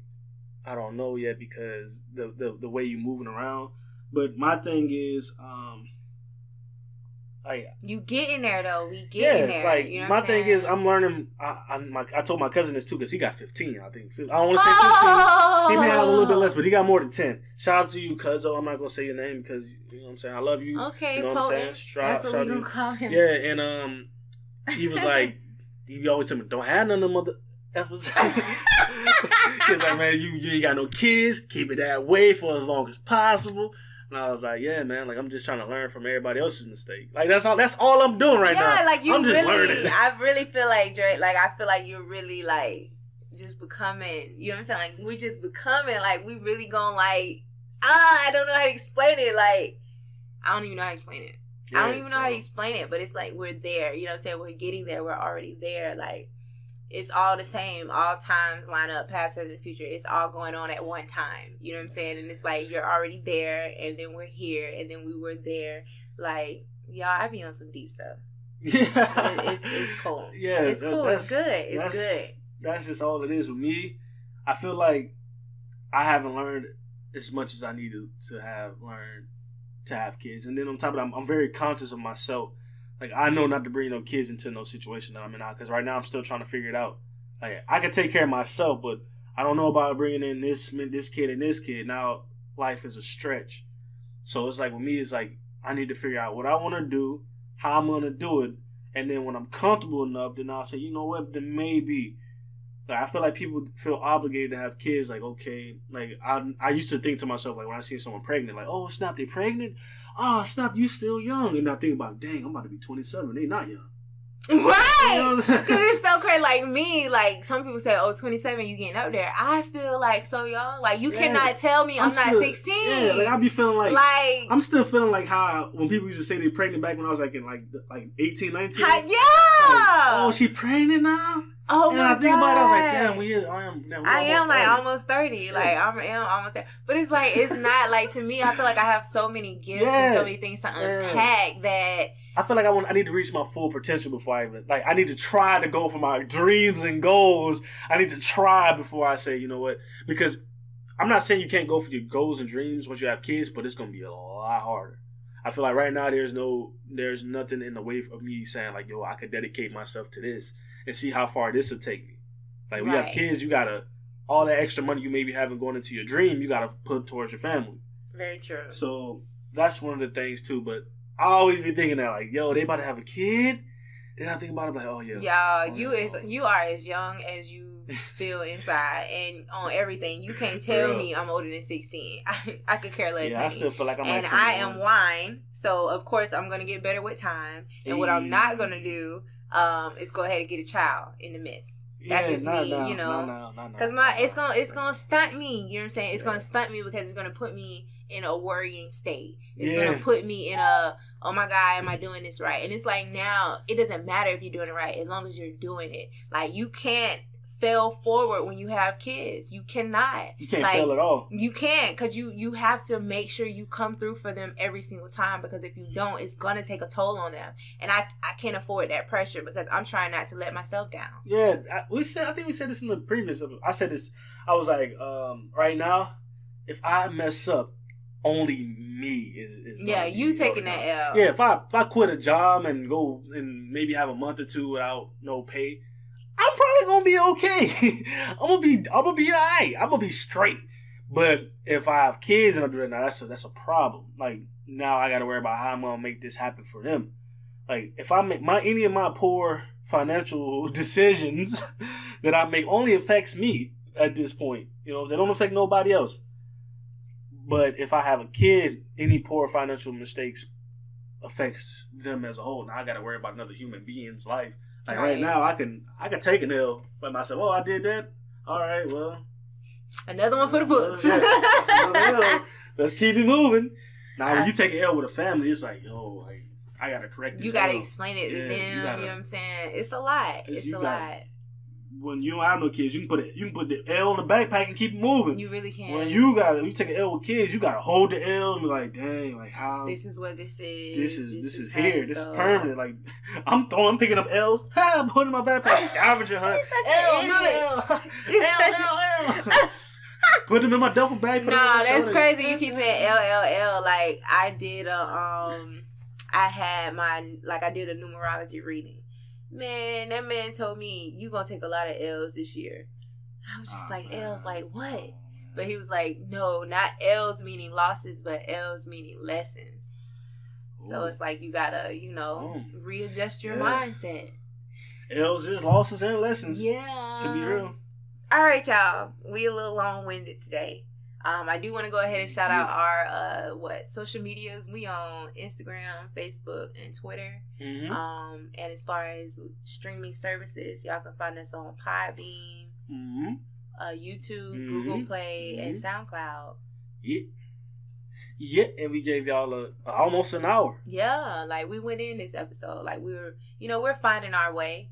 I don't know yet because the way you moving around. But my thing is, you get in there though. We get in there. Like, you know my thing is, I'm learning. I told my cousin this too because he got 15. I think I don't want to say 15. He may have a little bit less, but he got more than 10. Shout out to you, cuzzo. I'm not gonna say your name because you know what I'm saying. I love you. Okay, you know what I'm saying. That's what we gonna call him. Yeah, and he was like, he always tell me, don't have none of them mother effers. He's like, man, you ain't got no kids. Keep it that way for as long as possible. And I was like, yeah, man, like I'm just trying to learn from everybody else's mistake. Like that's all I'm doing right now. Yeah, like I'm just learning. I really feel like Drake, like I feel like you're really like just becoming, you know what I'm saying? Like we just becoming, like we really gonna like, I don't know how to explain it. Like I don't even know how to explain it. Yeah, I don't even know how to explain it, but it's like we're there. You know what I'm saying? We're getting there. We're already there. Like it's all the same. All times line up, past, present, future. It's all going on at one time. You know what I'm saying? And it's like you're already there, and then we're here, and then we were there. Like y'all, I be on some deep stuff. Yeah, it's cool. Yeah, it's cool. It's good. It's good. That's just all it is with me. I feel like I haven't learned as much as I needed to have learned to have kids, and then on top of that, I'm very conscious of myself. Like I know not to bring no kids into no situation that I'm in now because right now I'm still trying to figure it out. Like I can take care of myself, but I don't know about bringing in this kid and this kid. Now life is a stretch, so it's like with me, it's like I need to figure out what I want to do, how I'm gonna do it, and then when I'm comfortable enough, then I'll say, you know what, then maybe. Like I feel like people feel obligated to have kids. Like okay, like I used to think to myself like when I see someone pregnant, like oh snap, they pregnant. Oh snap, you still young. And I think about dang, I'm about to be 27. They not young. Right. Because it's so crazy. Like me, like some people say, oh 27, you getting up there. I feel like so young. Like you cannot tell me I'm not 16. Yeah, like I be feeling like I'm still feeling like how when people used to say they pregnant back when I was like in like 18, 19. Yeah. Like, oh, she pregnant now? Oh and my God. I think about it, I was like, damn, I am like almost 30. Shit. Like I am almost there. But it's like it's not like to me, I feel like I have so many gifts and so many things to unpack that I feel like I need to reach my full potential before I even I need to try to go for my dreams and goals. I need to try before I say, you know what? Because I'm not saying you can't go for your goals and dreams once you have kids, but it's gonna be a lot harder. I feel like right now there's nothing in the way of me saying like, yo, I could dedicate myself to this and see how far this will take me. Like when you have kids, you gotta all that extra money you may be having going into your dream, you gotta put towards your family. Very true. So that's one of the things too. But I always be thinking that like, yo, they about to have a kid. Then I think about it like, oh yeah. Y'all, you are as young as you feel inside and on everything. You can't tell me I'm older than 16. I could care less. Yeah, I still feel like I'm and like I am wine, so of course I'm gonna get better with time. And what I'm not gonna do is go ahead and get a child in the midst. That's just me, you know. Because it's gonna stunt me. You know what I'm saying? It's gonna stunt me because it's gonna put me in a worrying state. It's gonna put me in oh my God, am I doing this right? And it's like, now it doesn't matter if you're doing it right as long as you're doing it. Like, you can't fail forward when you have kids. You cannot. You can't fail at all. You can't, because you have to make sure you come through for them every single time, because if you don't, it's gonna take a toll on them. And I can't afford that pressure, because I'm trying not to let myself down. Yeah, I think we said this in the previous episode. I said this. I was like, right now, if I mess up, only me is you taking that L. Yeah, if I quit a job and go and maybe have a month or two without no pay, I'm probably gonna be okay. I'm gonna be alright. I'm gonna be straight. But if I have kids and I do that now, that's a problem. Like, now I gotta worry about how I'm gonna make this happen for them. Like, if I make any of my poor financial decisions that I make only affects me at this point. You know, they don't affect nobody else. But if I have a kid, any poor financial mistakes affects them as a whole. Now I gotta worry about another human being's life. Like, right now, I can take an L by myself. Oh, I did that? All right, well. Another one for the books. Let's keep it moving. Now, when you take an L with a family, it's like, yo, like, I got to correct this. You got to explain it to them. You know what I'm saying? It's a lot. It's a lot. When you don't have no kids, you can put the L in the backpack and keep it moving. You really can. When you take an L with kids, you gotta hold the L and be like, dang, like, how this is what this is. This is here. This is permanent. Like, I'm picking up L's. I'm putting in my backpack, scavenging hunt. L. Put them in my duffel bag. No, that's crazy. You keep saying L. Like, I did I did a numerology reading. Man, that man told me, you gonna take a lot of L's this year. I was just like, L's, like what? But he was like, no, not L's meaning losses, but L's meaning lessons. Ooh. So it's like, you gotta, readjust your mindset. L's is losses and lessons. Yeah. To be real. All right, y'all. We a little long-winded today. I do want to go ahead and shout out our social medias. We on Instagram, Facebook, and Twitter. Mm-hmm. And as far as streaming services, y'all can find us on Podbean, YouTube, Google Play, and SoundCloud. Yeah, and we gave y'all almost an hour. Yeah, like we went in this episode, like we're finding our way.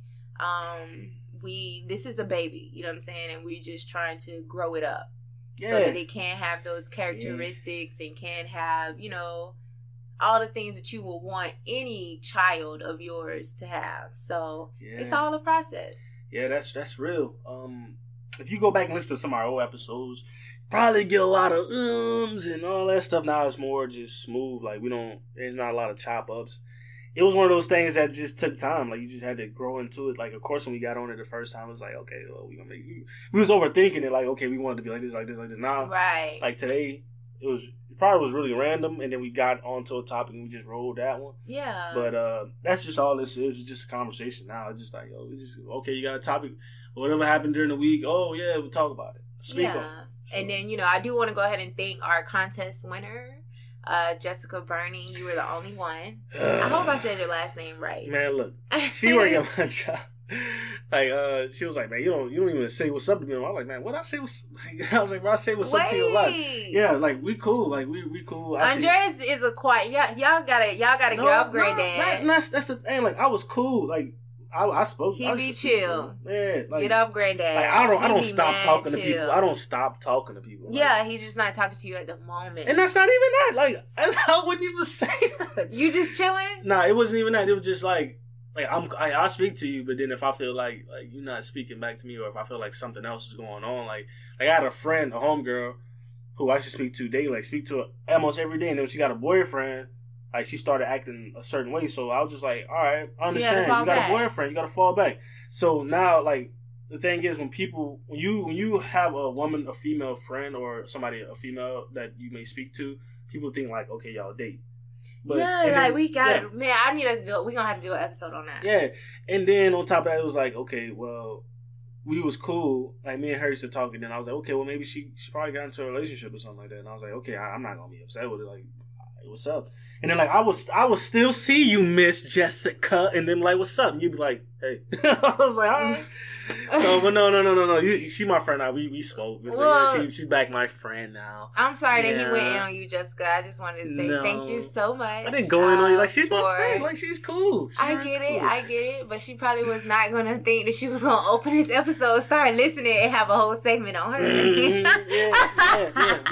This is a baby, you know what I'm saying, and we're just trying to grow it up. Yeah. So that it can have those characteristics and can have, all the things that you will want any child of yours to have. So it's all a process. Yeah, that's real. If you go back and listen to some of our old episodes, probably get a lot of and all that stuff. Now it's more just smooth. Like, there's not a lot of chop ups. It was one of those things that just took time. Like, you just had to grow into it. Like, of course, when we got on it the first time, it was like, okay, well, we was overthinking it. Like, okay, we wanted to be like this, like this, like this. Now, right. Like today, it probably was really random, and then we got onto a topic and we just rolled that one. Yeah. But that's just all this is. It's just a conversation now. It's just like, okay, you got a topic. Whatever happened during the week, we'll talk about it. Speak on it. So. And then, I do want to go ahead and thank our contest winner. Jessica Burney, you were the only one. I hope I said your last name right. Man, look, she worked at my job. Like, she was like, man, you don't even say what's up to me. I was like, man, what I say was? I was like, bro, I say what's up to you a lot. Yeah, like we cool, like we cool. Andres is a quiet. Y'all gotta get up, Granddad. That's the thing. Like, I was cool. Like, I spoke. He be chill. Yeah, like, get up, Granddad. Like, I don't stop talking to people. I don't stop talking to people. Like, yeah, he's just not talking to you at the moment. And that's not even that. Like, I wouldn't even say that. You just chilling? Nah, it wasn't even that. It was just like I speak to you, but then if I feel like you're not speaking back to me, or if I feel like something else is going on, like I had a friend, a homegirl, who I should speak to daily, like speak to her almost every day, and then when she got a boyfriend, like, she started acting a certain way. So I was just like, all right, I understand. You got a boyfriend, you got to fall back. So now, like, the thing is, when you have a female friend, or somebody, a female that you may speak to, people think like, okay, y'all date. But, we got it. Man, I need us to we're gonna have to do an episode on that. Yeah. And then on top of that, it was like, okay, well, we was cool. Like, me and her used to talk, and then I was like, okay, well, maybe she probably got into a relationship or something like that. And I was like, okay, I'm not gonna be upset with it. Like, what's up? And then, like, I would still see you, Miss Jessica, and then, like, what's up? And you'd be like, hey. I was like, all right. So, but no. She my friend now. We spoke. Well, she's back my friend now. I'm sorry that he went in on you, Jessica. I just wanted to say thank you so much. I didn't go in on you. Like, she's my friend. Like, she's cool. I get it. But she probably was not going to think that she was going to open this episode, start listening, and have a whole segment on her. Yeah.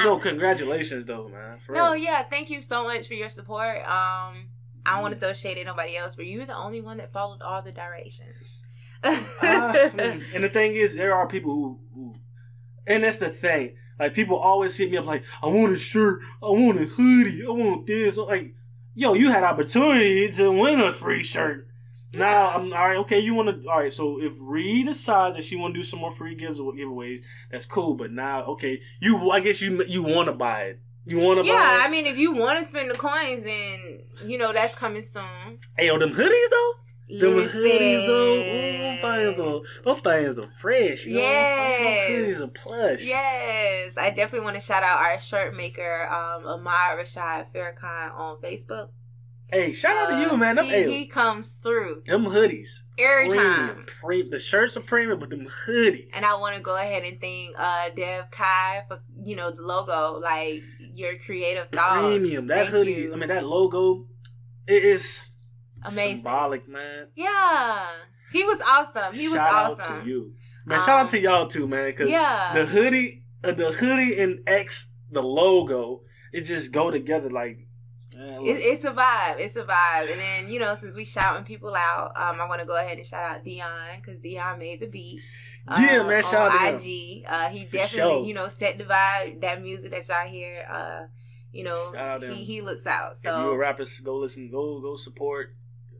No, congratulations, though, man. Thank you so much for your support. I don't want to throw shade at nobody else, but you're the only one that followed all the directions. And the thing is, there are people who, and that's the thing. Like, people always hit me up like, I want a shirt, I want a hoodie, I want this. I'm like, yo, you had opportunity to win a free shirt. Now, I'm all right. Okay, you want to? All right. So if Ree decides that she want to do some more free giveaways, that's cool. But now, okay, I guess you want to buy it. You want to buy it? Yeah, I mean, if you want to spend the coins, then that's coming soon. Hey, them hoodies though. Them hoodies though. Them things are fresh. You know? Some hoodies are plush. Yes, I definitely want to shout out our shirt maker, Ahmad Rashad Farrakhan on Facebook. Hey, shout out to you, man. He comes through. Them hoodies. Every time. The shirts are premium, but them hoodies. And I want to go ahead and thank Dev Kai for, the logo, like your creative thoughts. Premium. That hoodie, that logo, it is amazing. Symbolic, man. Yeah. He was awesome. Shout out to you. Man, shout out to y'all too, man. Because the hoodie and X, the logo, it just go together like... It's a vibe. It's a vibe. And then, since we shouting people out, I want to go ahead and shout out Dion, because Dion made the beat. Yeah, man, shout out to IG. He definitely, set the vibe, that music that y'all hear. He looks out. So if you a rapper, go listen, go support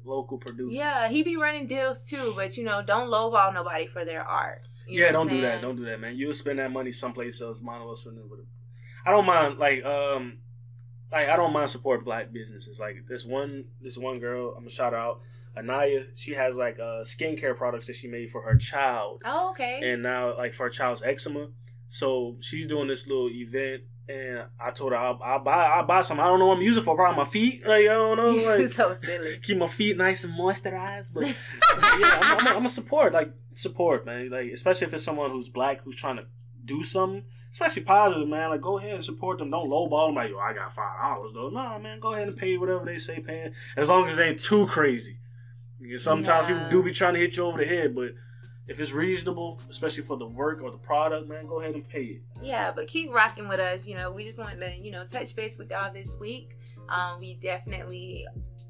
local producers. Yeah, he be running deals too, but don't lowball nobody for their art. Don't do that. Don't do that, man. You'll spend that money someplace else. I don't mind, I don't mind supporting black businesses. Like this one girl, I'm gonna shout out Anaya. She has skincare products that she made for her child. Oh, okay. And now for her child's eczema, so she's doing this little event. And I told her I'll buy some. I don't know what I'm using for. Probably my feet. I don't know. So silly. Keep my feet nice and moisturized. But I'm gonna support man. Like especially if it's someone who's black who's trying to do something. Especially positive, man. Like, go ahead and support them. Don't lowball them. Like, yo, I got $5 though. No, man, go ahead and pay whatever they say paying. As long as it ain't too crazy. Because sometimes people do be trying to hit you over the head, but if it's reasonable, especially for the work or the product, man, go ahead and pay it. Yeah, but keep rocking with us. We just wanted to, touch base with y'all this week. We definitely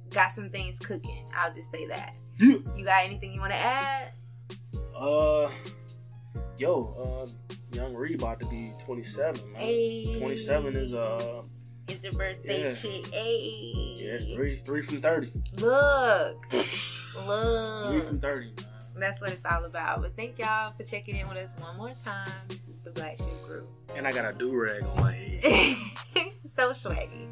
got some things cooking. I'll just say that. Yeah. You got anything you want to add? Young Ree about to be 27, man. Hey. 27 is it's your birthday, chick. Hey. Yeah, it's 3 from 30. Look. 3 from 30, man. That's what it's all about. But thank y'all for checking in with us one more time. This is the Black Sheep Group. And I got a do-rag on my head. So swaggy.